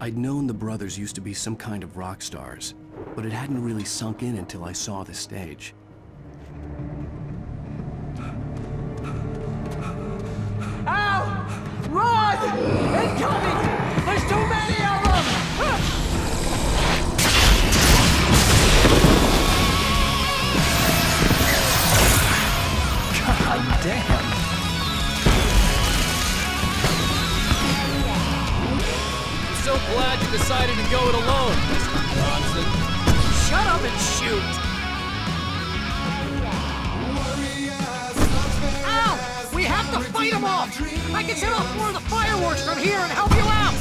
I'd known the brothers used to be some kind of rock stars, but it hadn't really sunk in until I saw the stage. Ow! Run! Incoming! There's too many of them! God damn! So glad you decided to go it alone, Mr. Johnson. Shut up and shoot! Ow! We have to fight them off! I can set off more of the fireworks from here and help you out!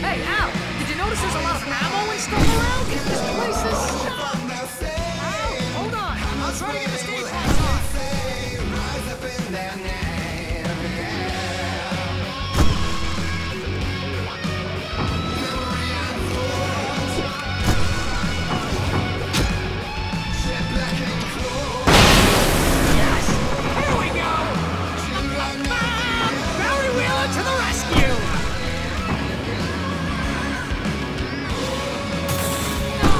Hey, Al! Did you notice there's a lot of ammo and stuff around? This place is... Al, hold on! I'll try to get the stage lights on! To the rescue! No!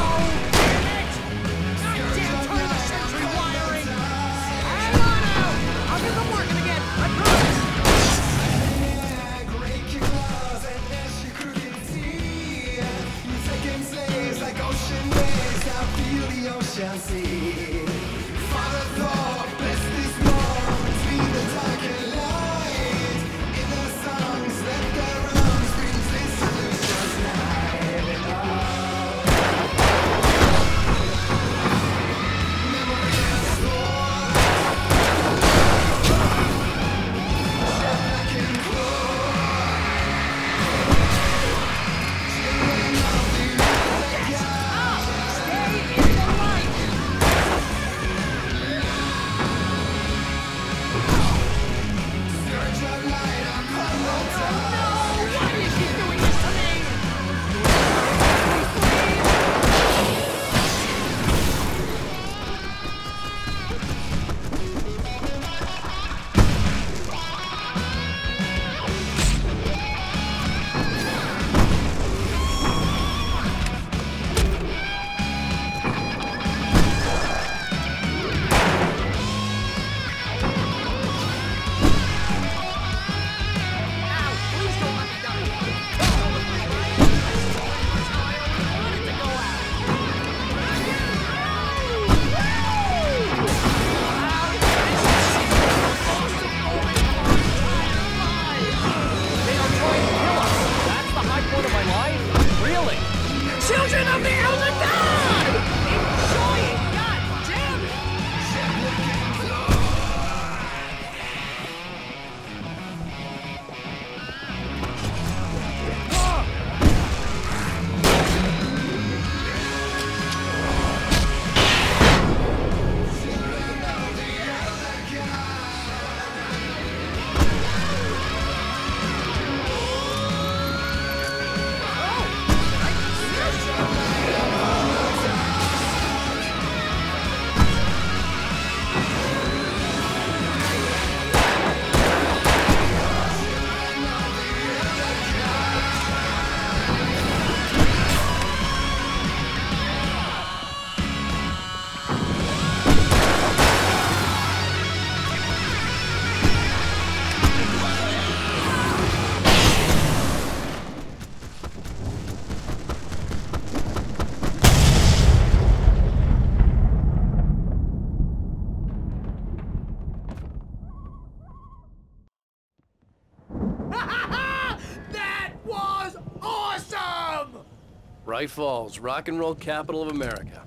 White Falls, rock and roll capital of America.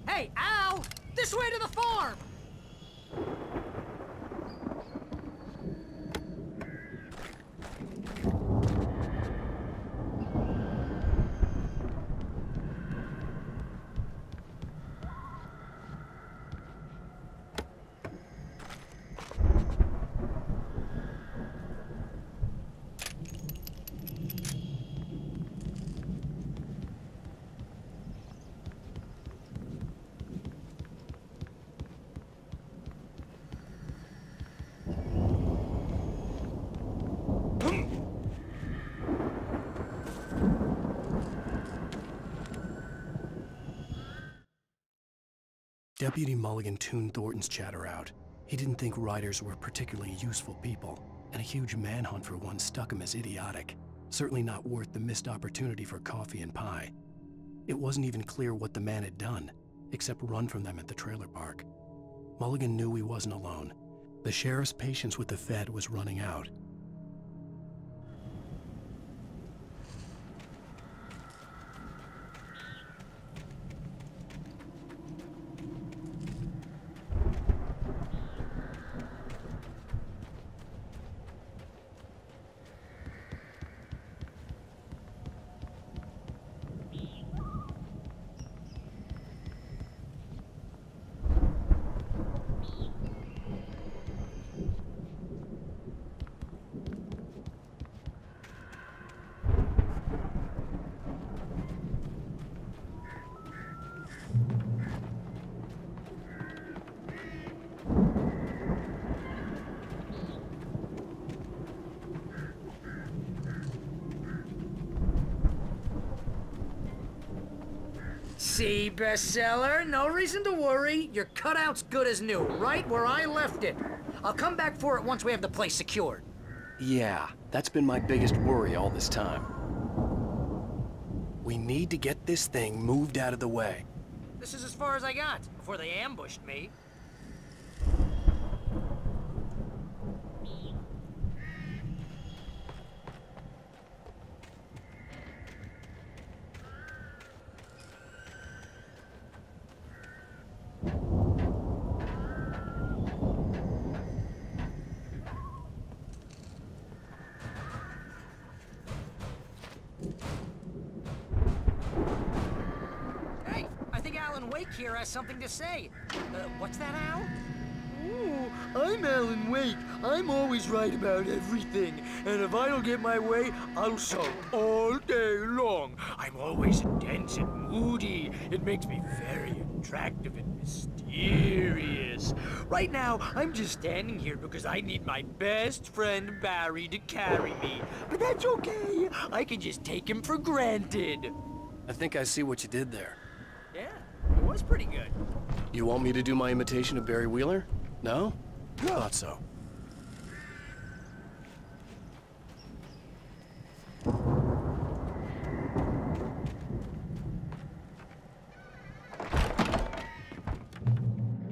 Hey, Al! This way to the farm! Deputy Mulligan tuned Thornton's chatter out. He didn't think riders were particularly useful people, and a huge manhunt for one struck him as idiotic. Certainly not worth the missed opportunity for coffee and pie. It wasn't even clear what the man had done, except run from them at the trailer park. Mulligan knew he wasn't alone. The sheriff's patience with the Fed was running out. See, bestseller? No reason to worry. Your cutout's good as new, right where I left it. I'll come back for it once we have the place secured. Yeah, that's been my biggest worry all this time. We need to get this thing moved out of the way. This is as far as I got, before they ambushed me. Here has something to say. What's that, Al? Ooh, I'm Alan Wake. I'm always right about everything. And if I don't get my way, I'll sulk all day long. I'm always intense and moody. It makes me very attractive and mysterious. Right now, I'm just standing here because I need my best friend Barry to carry me. But that's okay. I can just take him for granted. I think I see what you did there. Yeah. It was pretty good. You want me to do my imitation of Barry Wheeler? No? Thought so.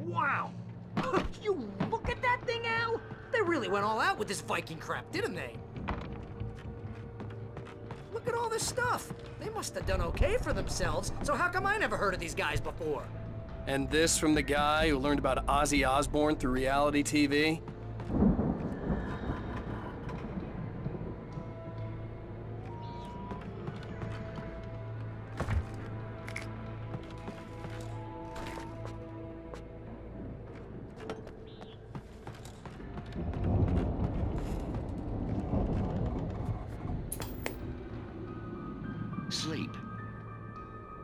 Wow! You look at that thing, Al? They really went all out with this Viking crap, didn't they? Look at all this stuff. They must have done okay for themselves, so how come I never heard of these guys before? And this from the guy who learned about Ozzy Osbourne through reality TV? Sleep.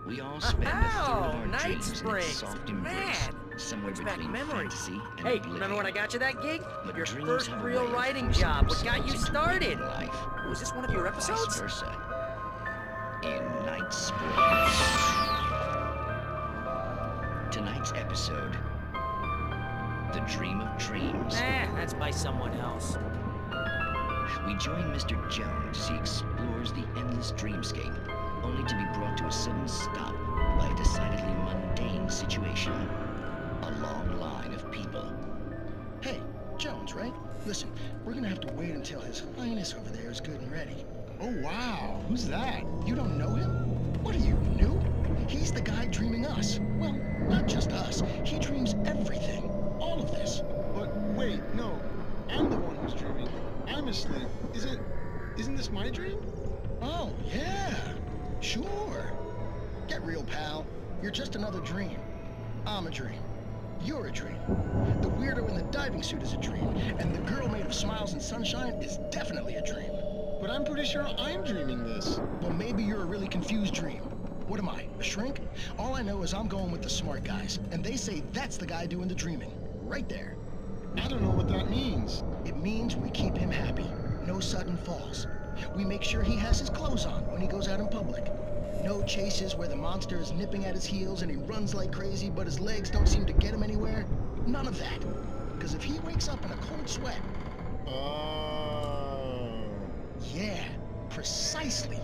We all spend a third of our dreams in its soft embrace, somewhere between fantasy and Hey, oblivion. remember when I got you that gig? But Your dreams first have a real way of writing forcing job. What got you themselves into started? real life. Was this one of your episodes? Vice versa. In Night Springs. Tonight's episode, The Dream of Dreams. That's by someone else. We join Mr. Jones as he explores the endless dreamscape, only to be brought to a sudden stop by a decidedly mundane situation. A long line of people. Hey, Jones, right? Listen, we're gonna have to wait until His Highness over there is good and ready. Oh, wow. Who's that? You don't know him? What are you, new? He's the guy dreaming us. Well, not just us. He dreams everything. All of this. But wait, no. I'm the one who's dreaming. I'm asleep. Isn't this my dream? Oh, yeah. Sure. Get real, pal. You're just another dream. I'm a dream. You're a dream. The weirdo in the diving suit is a dream. And the girl made of smiles and sunshine is definitely a dream. But I'm pretty sure I'm dreaming this. Well, maybe you're a really confused dream. What am I, a shrink? All I know is I'm going with the smart guys. And they say that's the guy doing the dreaming. Right there. I don't know what that means. It means we keep him happy. No sudden falls. We make sure he has his clothes on when he goes out in public. No chases where the monster is nipping at his heels and he runs like crazy, but his legs don't seem to get him anywhere. None of that. Because if he wakes up in a cold sweat... Oh. Yeah, precisely.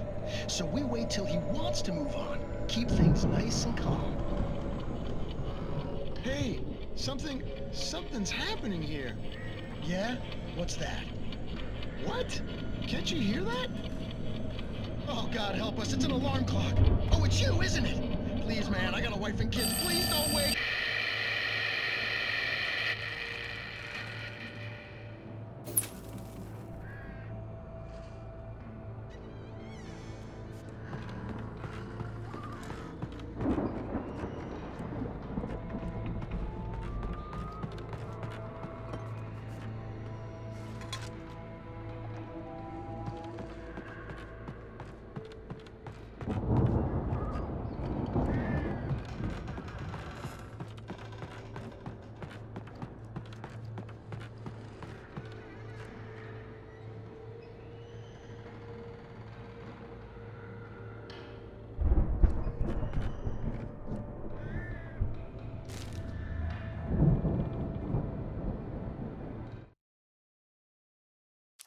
So we wait till he wants to move on. Keep things nice and calm. Hey, something's happening here. Yeah? What's that? What? Can't you hear that? Oh, God help us, it's an alarm clock. Oh, it's you, isn't it? Please, man, I got a wife and kids. Please don't wake...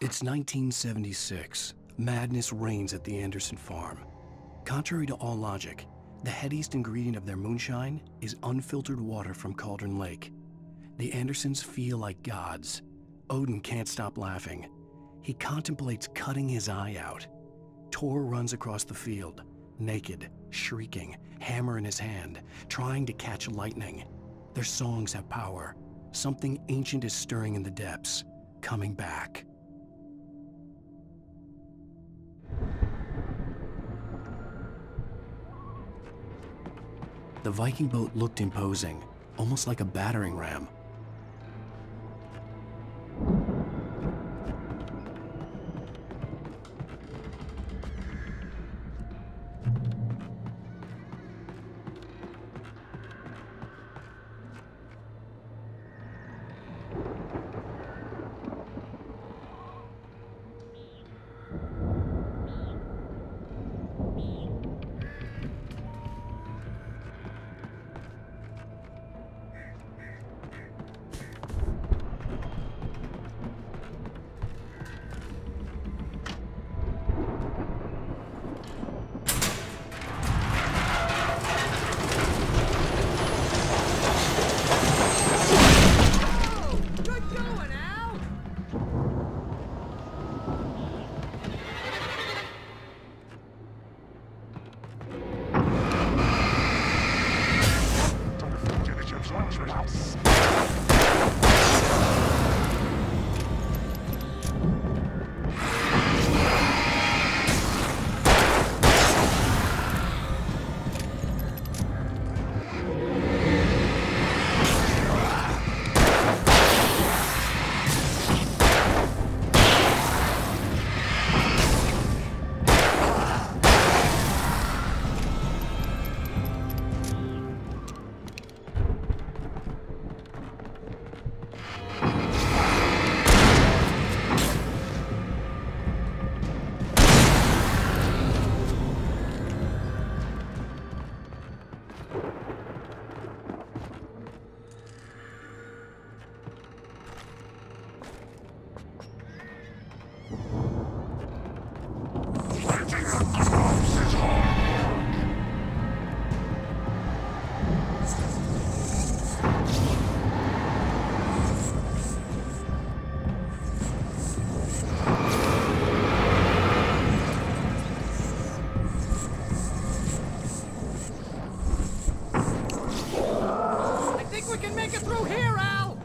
It's 1976. Madness reigns at the Anderson farm. Contrary to all logic, the headiest ingredient of their moonshine is unfiltered water from Cauldron Lake. The Andersons feel like gods. Odin can't stop laughing. He contemplates cutting his eye out. Tor runs across the field, naked, shrieking, hammer in his hand, trying to catch lightning. Their songs have power. Something ancient is stirring in the depths, coming back. The Viking boat looked imposing, almost like a battering ram. think we can make it through here, Al?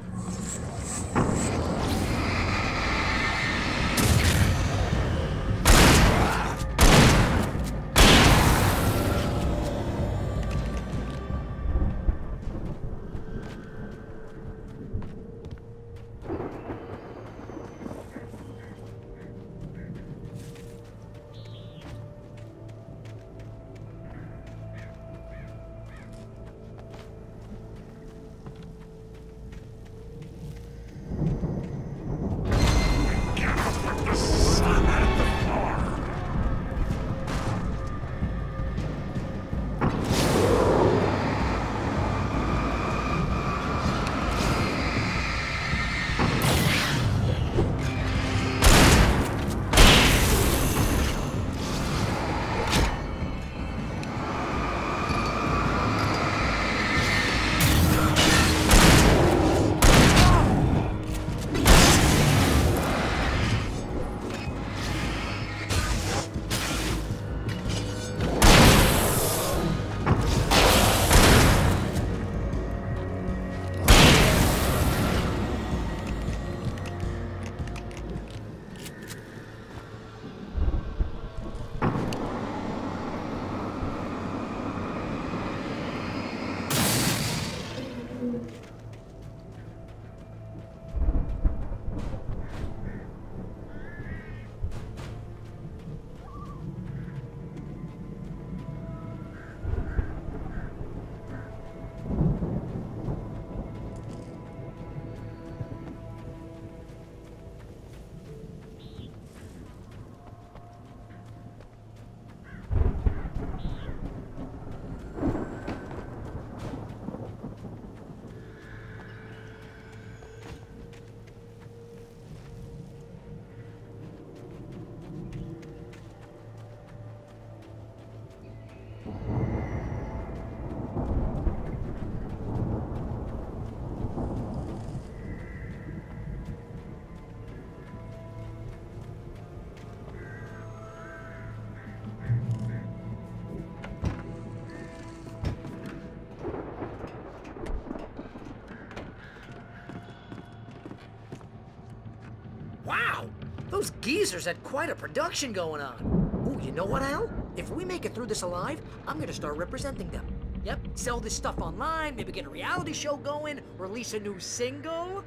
Wow! Those geezers had quite a production going on. Ooh, you know what, Al? If we make it through this alive, I'm gonna start representing them. Yep, sell this stuff online, maybe get a reality show going, release a new single.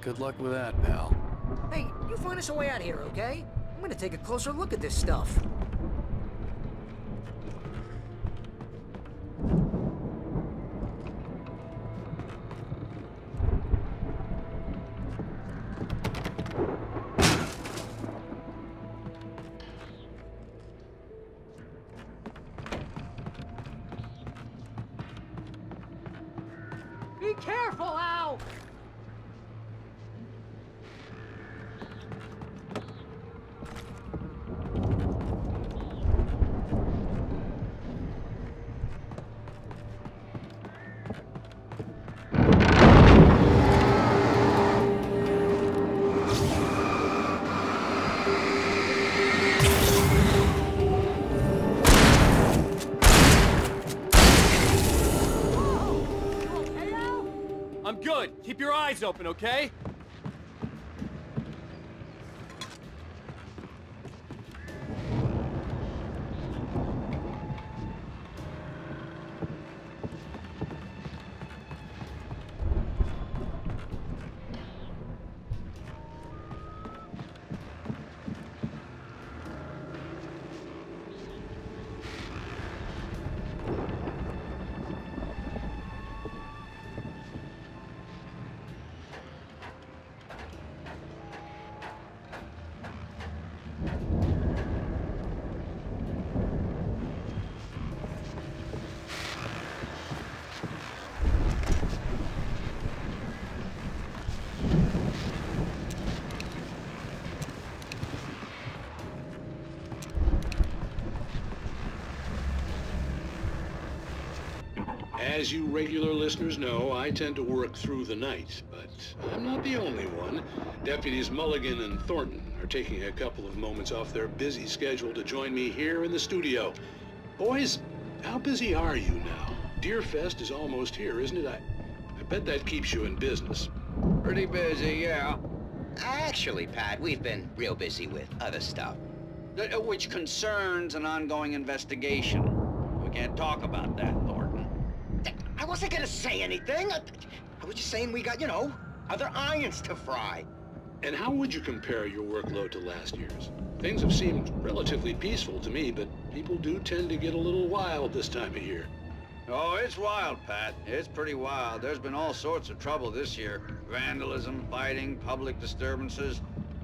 Good luck with that, pal. Hey, you find us a way out here, okay? I'm gonna take a closer look at this stuff. Be careful, Al! I'm good. Keep your eyes open, okay? As you regular listeners know, I tend to work through the night, but I'm not the only one. Deputies Mulligan and Thornton are taking a couple of moments off their busy schedule to join me here in the studio. Boys, how busy are you now? Deerfest is almost here, isn't it? I bet that keeps you in business. Pretty busy, yeah. Actually, Pat, we've been real busy with other stuff. Which concerns an ongoing investigation. We can't talk about that, Thornton. I wasn't gonna say anything. I was just saying we got, other irons to fry. And how would you compare your workload to last year's? Things have seemed relatively peaceful to me, but people do tend to get a little wild this time of year. Oh, it's wild, Pat. It's pretty wild. There's been all sorts of trouble this year. Vandalism, fighting, public disturbances.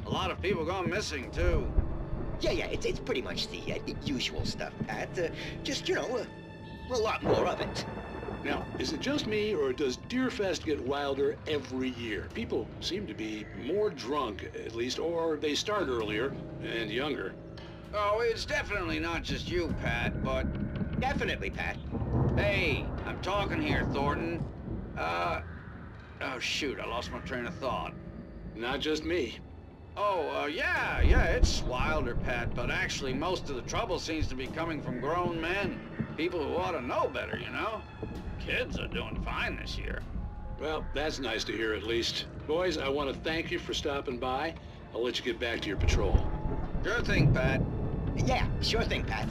A lot of people gone missing, too. Yeah, it's pretty much the usual stuff, Pat. Just, a lot more of it. Now, is it just me, or does Deerfest get wilder every year? People seem to be more drunk, at least, or they start earlier and younger. Oh, it's definitely not just you, Pat, but... Definitely, Pat. Hey, I'm talking here, Thornton. Oh, shoot, I lost my train of thought. Not just me. Oh, yeah, it's wilder, Pat, but actually most of the trouble seems to be coming from grown men. People who ought to know better, Kids are doing fine this year. Well, that's nice to hear at least. Boys, I want to thank you for stopping by. I'll let you get back to your patrol. Sure thing, Pat. Yeah, sure thing, Pat.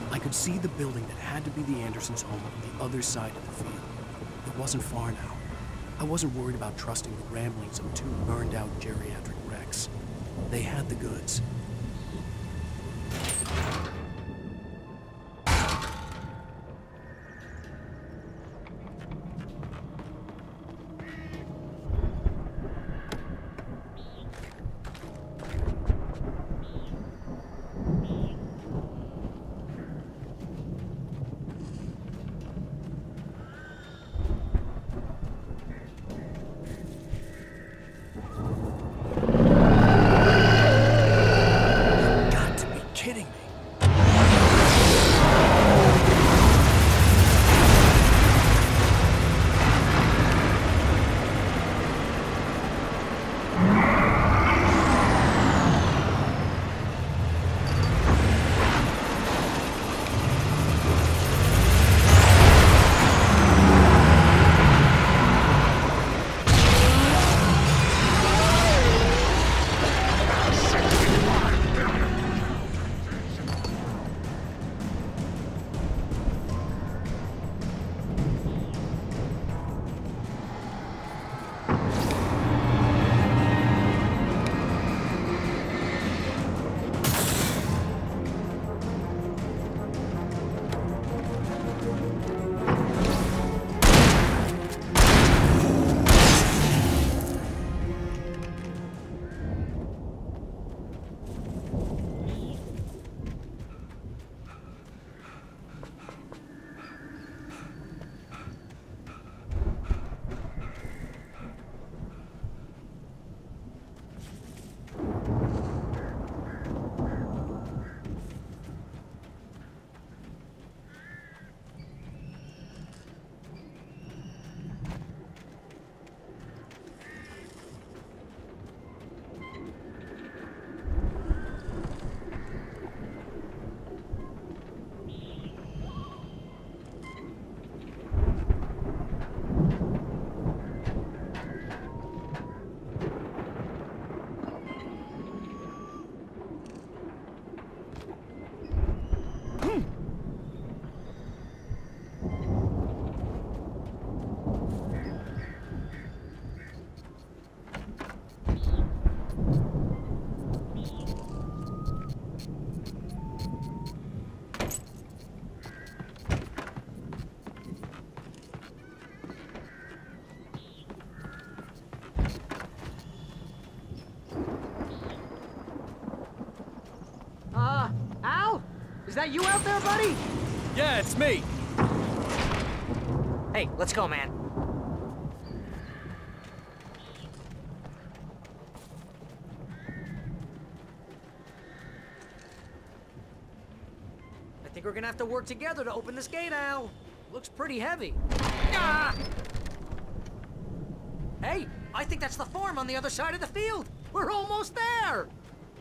I could see the building that had to be the Andersons' home on the other side of the field. It wasn't far now. I wasn't worried about trusting the ramblings of two burned-out geriatric wrecks. They had the goods. Al? Is that you out there, buddy? Yeah, it's me. Hey, let's go, man. I think we're gonna have to work together to open this gate, Al. Looks pretty heavy. Ah! Hey, I think that's the farm on the other side of the field. We're almost there.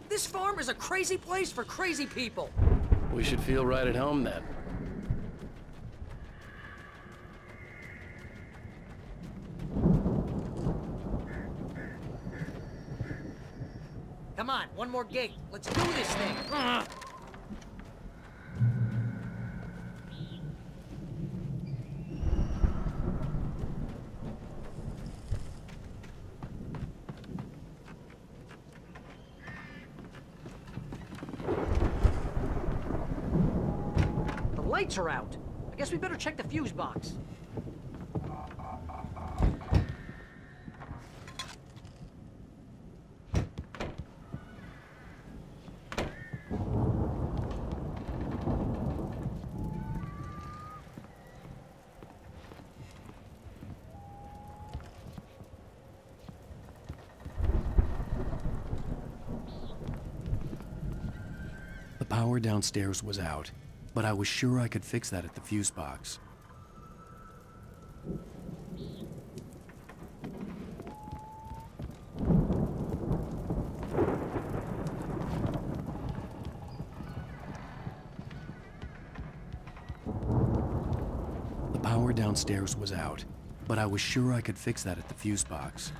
This farm is a crazy place for crazy people. We should feel right at home then. Come on, one more gate. Let's do this thing. The lights are out. I guess we better check the fuse box. The power downstairs was out, but I was sure I could fix that at the fuse box. The power downstairs was out, but I was sure I could fix that at the fuse box.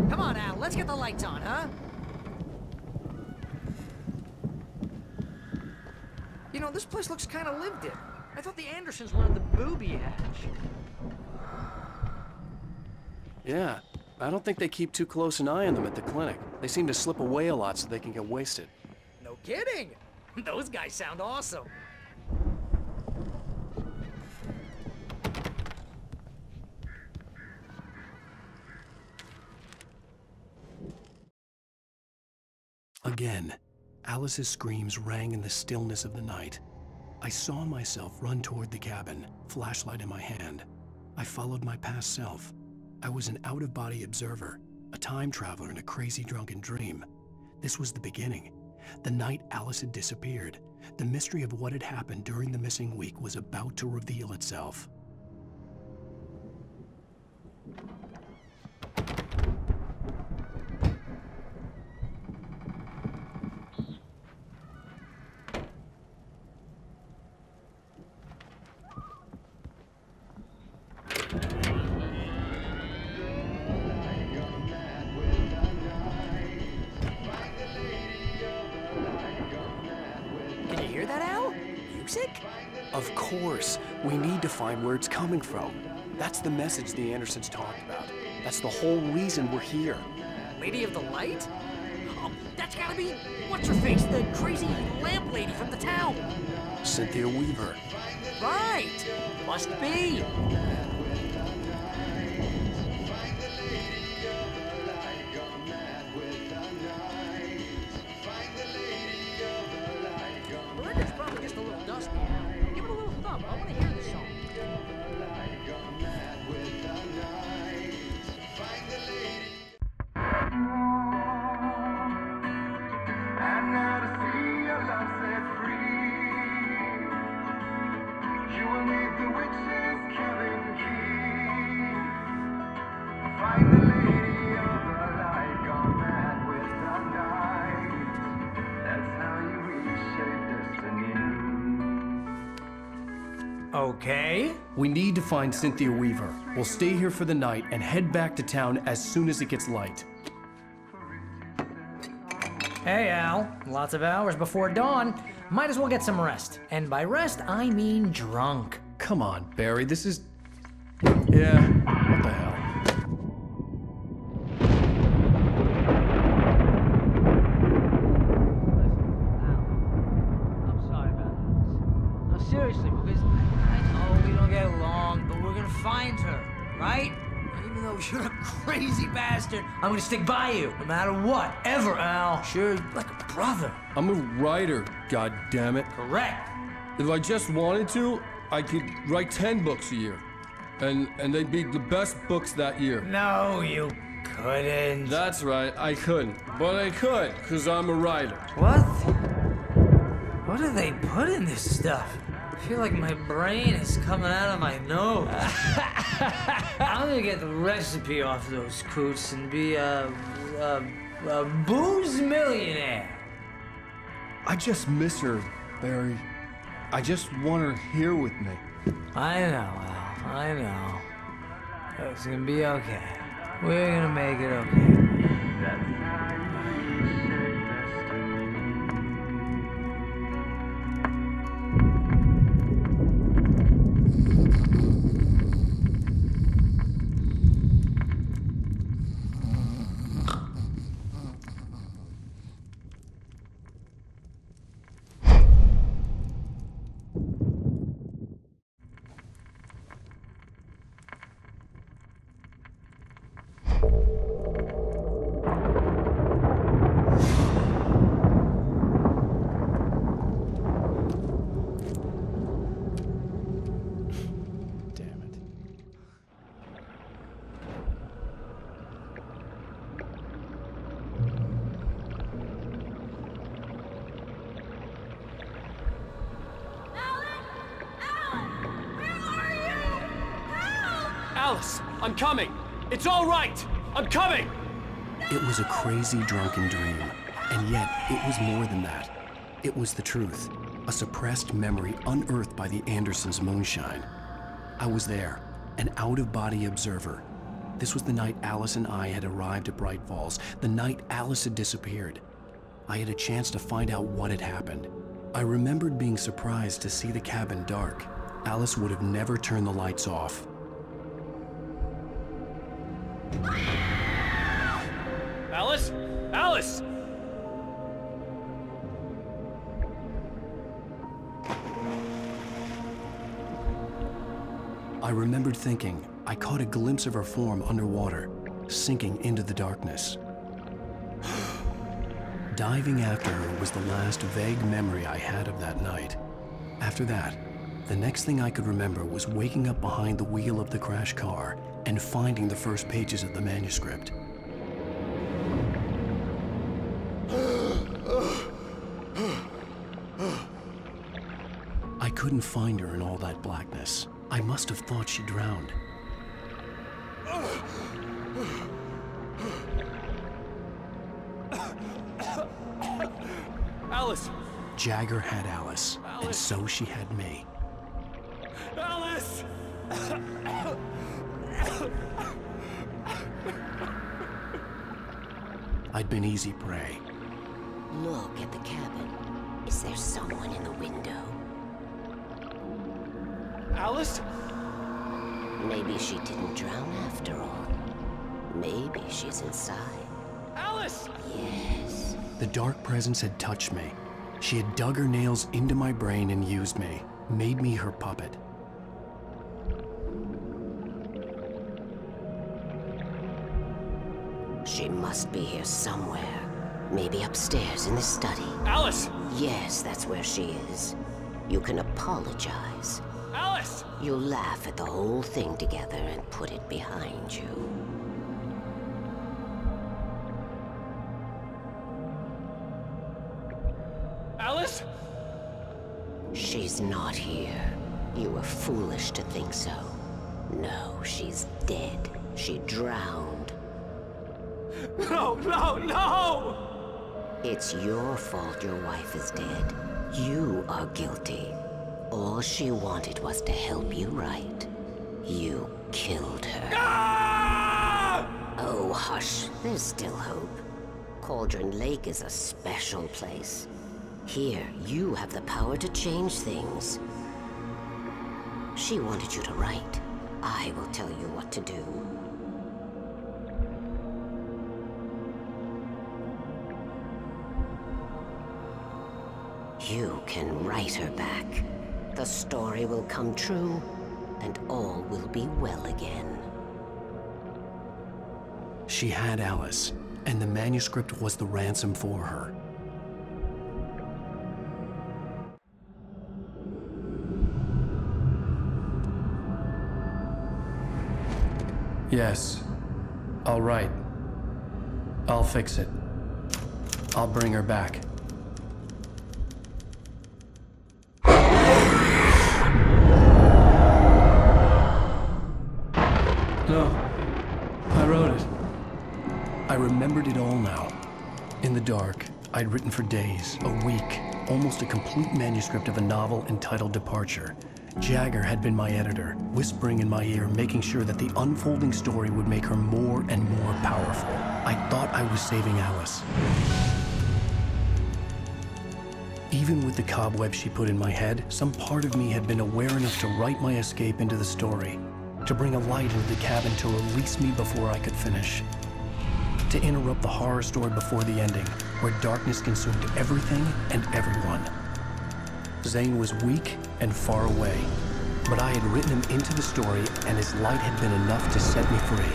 Come on, Al, let's get the lights on, huh? You know, this place looks kind of lived in. I thought the Andersons were in the booby hatch. Yeah, I don't think they keep too close an eye on them at the clinic. They seem to slip away a lot so they can get wasted. No kidding! Those guys sound awesome. Again, Alice's screams rang in the stillness of the night. I saw myself run toward the cabin, flashlight in my hand. I followed my past self. I was an out-of-body observer, a time traveler in a crazy drunken dream. This was the beginning. The night Alice had disappeared. The mystery of what had happened during the missing week was about to reveal itself. Can you hear that, Al? Music? Of course. We need to find where it's coming from. That's the message the Andersons talked about. That's the whole reason we're here. Lady of the Light? Oh, that's gotta be... What's-her-face? The crazy lamp lady from the town. Cynthia Weaver. Right! Must be. The record's probably just a little dusty. Give it a little thumb. I want to hear this song. Okay. We need to find Cynthia Weaver. We'll stay here for the night and head back to town as soon as it gets light. Hey, Al. Lots of hours before dawn. Might as well get some rest. And by rest, I mean drunk. Come on, Barry, this is... Yeah, what the hell? seriously, because I know we don't get along, but we're gonna find her, right? Even though you're a crazy bastard, I'm gonna stick by you, no matter what, ever, Al. Sure, like a brother. I'm a writer, goddammit. Correct. If I just wanted to, I could write 10 books a year. And they'd be the best books that year. No, you couldn't. That's right, I couldn't. But I could, because I'm a writer. What? What do they put in this stuff? I feel like my brain is coming out of my nose. I'm gonna get the recipe off those coots and be a booze millionaire. I just miss her, Barry. I just want her here with me. I know, Al. I know. It's gonna be okay. We're gonna make it okay. Alice, I'm coming. It's all right. I'm coming. It was a crazy, drunken dream, and yet it was more than that. It was the truth, a suppressed memory unearthed by the Andersons' moonshine. I was there, an out-of-body observer. This was the night Alice and I had arrived at Bright Falls, the night Alice had disappeared. I had a chance to find out what had happened. I remembered being surprised to see the cabin dark. Alice would have never turned the lights off. Alice? Alice! I remembered thinking I caught a glimpse of her form underwater, sinking into the darkness. Diving after her was the last vague memory I had of that night. After that, the next thing I could remember was waking up behind the wheel of the crash car and finding the first pages of the manuscript. I couldn't find her in all that blackness. I must have thought she drowned. Alice! Jagger had Alice, and so she had me. Alice! I'd been easy prey. Look at the cabin. Is there someone in the window? Alice? Maybe she didn't drown after all. Maybe she's inside. Alice! Yes. The dark presence had touched me. She had dug her nails into my brain and used me, made me her puppet. She must be here somewhere. Maybe upstairs in the study. Alice! Yes, that's where she is. You can apologize. Alice! You'll laugh at the whole thing together and put it behind you. Alice? She's not here. You were foolish to think so. No, she's dead. She drowned. No, no, no! It's your fault your wife is dead. You are guilty. All she wanted was to help you right. You killed her. Ah! Oh, hush. There's still hope. Cauldron Lake is a special place. Here, you have the power to change things. She wanted you to write. I will tell you what to do. You can write her back. The story will come true, and all will be well again. She had Alice, and the manuscript was the ransom for her. Yes. All right. I'll fix it. I'll bring her back. No. I wrote it. I remembered it all now. In the dark, I'd written for days, a week, almost a complete manuscript of a novel entitled Departure. Jagger had been my editor, whispering in my ear, making sure that the unfolding story would make her more and more powerful. I thought I was saving Alice. Even with the cobweb she put in my head, some part of me had been aware enough to write my escape into the story, to bring a light into the cabin to release me before I could finish, to interrupt the horror story before the ending, where darkness consumed everything and everyone. Zane was weak and far away, but I had written him into the story, and his light had been enough to set me free.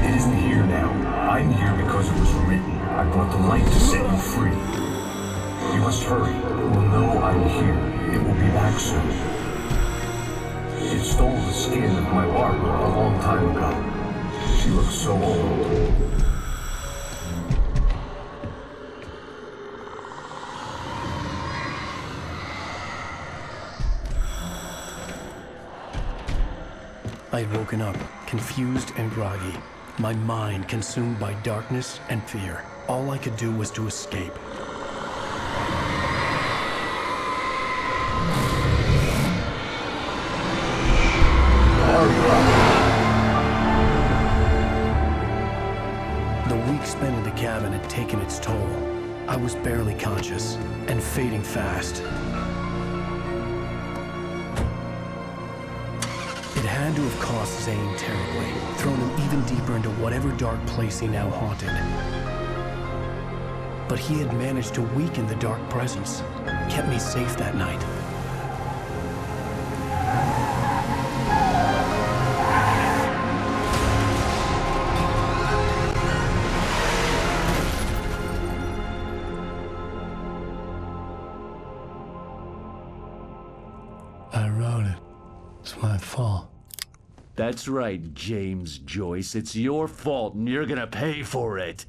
It isn't here now. I'm here because it was written. I brought the light to set you free. You must hurry. It will know I'm here. It will be back soon. It stole the skin of my Barbara a long time ago. She looks so old. I had woken up, confused and groggy, my mind consumed by darkness and fear. All I could do was to escape. The week spent in the cabin had taken its toll. I was barely conscious, and fading fast. It had to have cost Zane terribly, thrown him even deeper into whatever dark place he now haunted. But he had managed to weaken the dark presence, kept me safe that night. I wrote it. It's my fault. That's right, James Joyce. It's your fault, and you're gonna pay for it.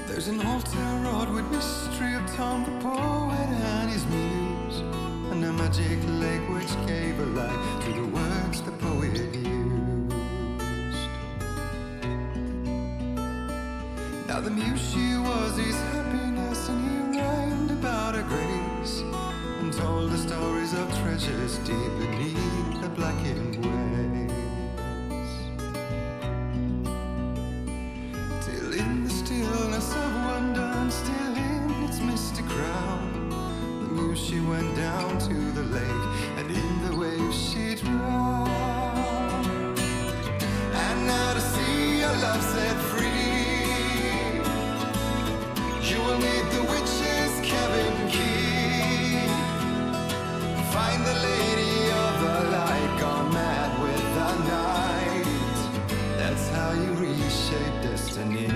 There's an old town road with mystery of Tom the poet and his muse, and a magic lake which gave a light to the words the poet used. Now the muse, she was his happiness, and he rhymed about her grace, and told the stories of treasures deep beneath the blackened waves. Till in the stillness of wonder, and still in its misty crown, the muse, she went down to the lake, and in the waves she drowned. And now to see your love set free, you will need the witch's cabin key. Find the lady of the light, gone mad with the night. That's how you reshape destiny.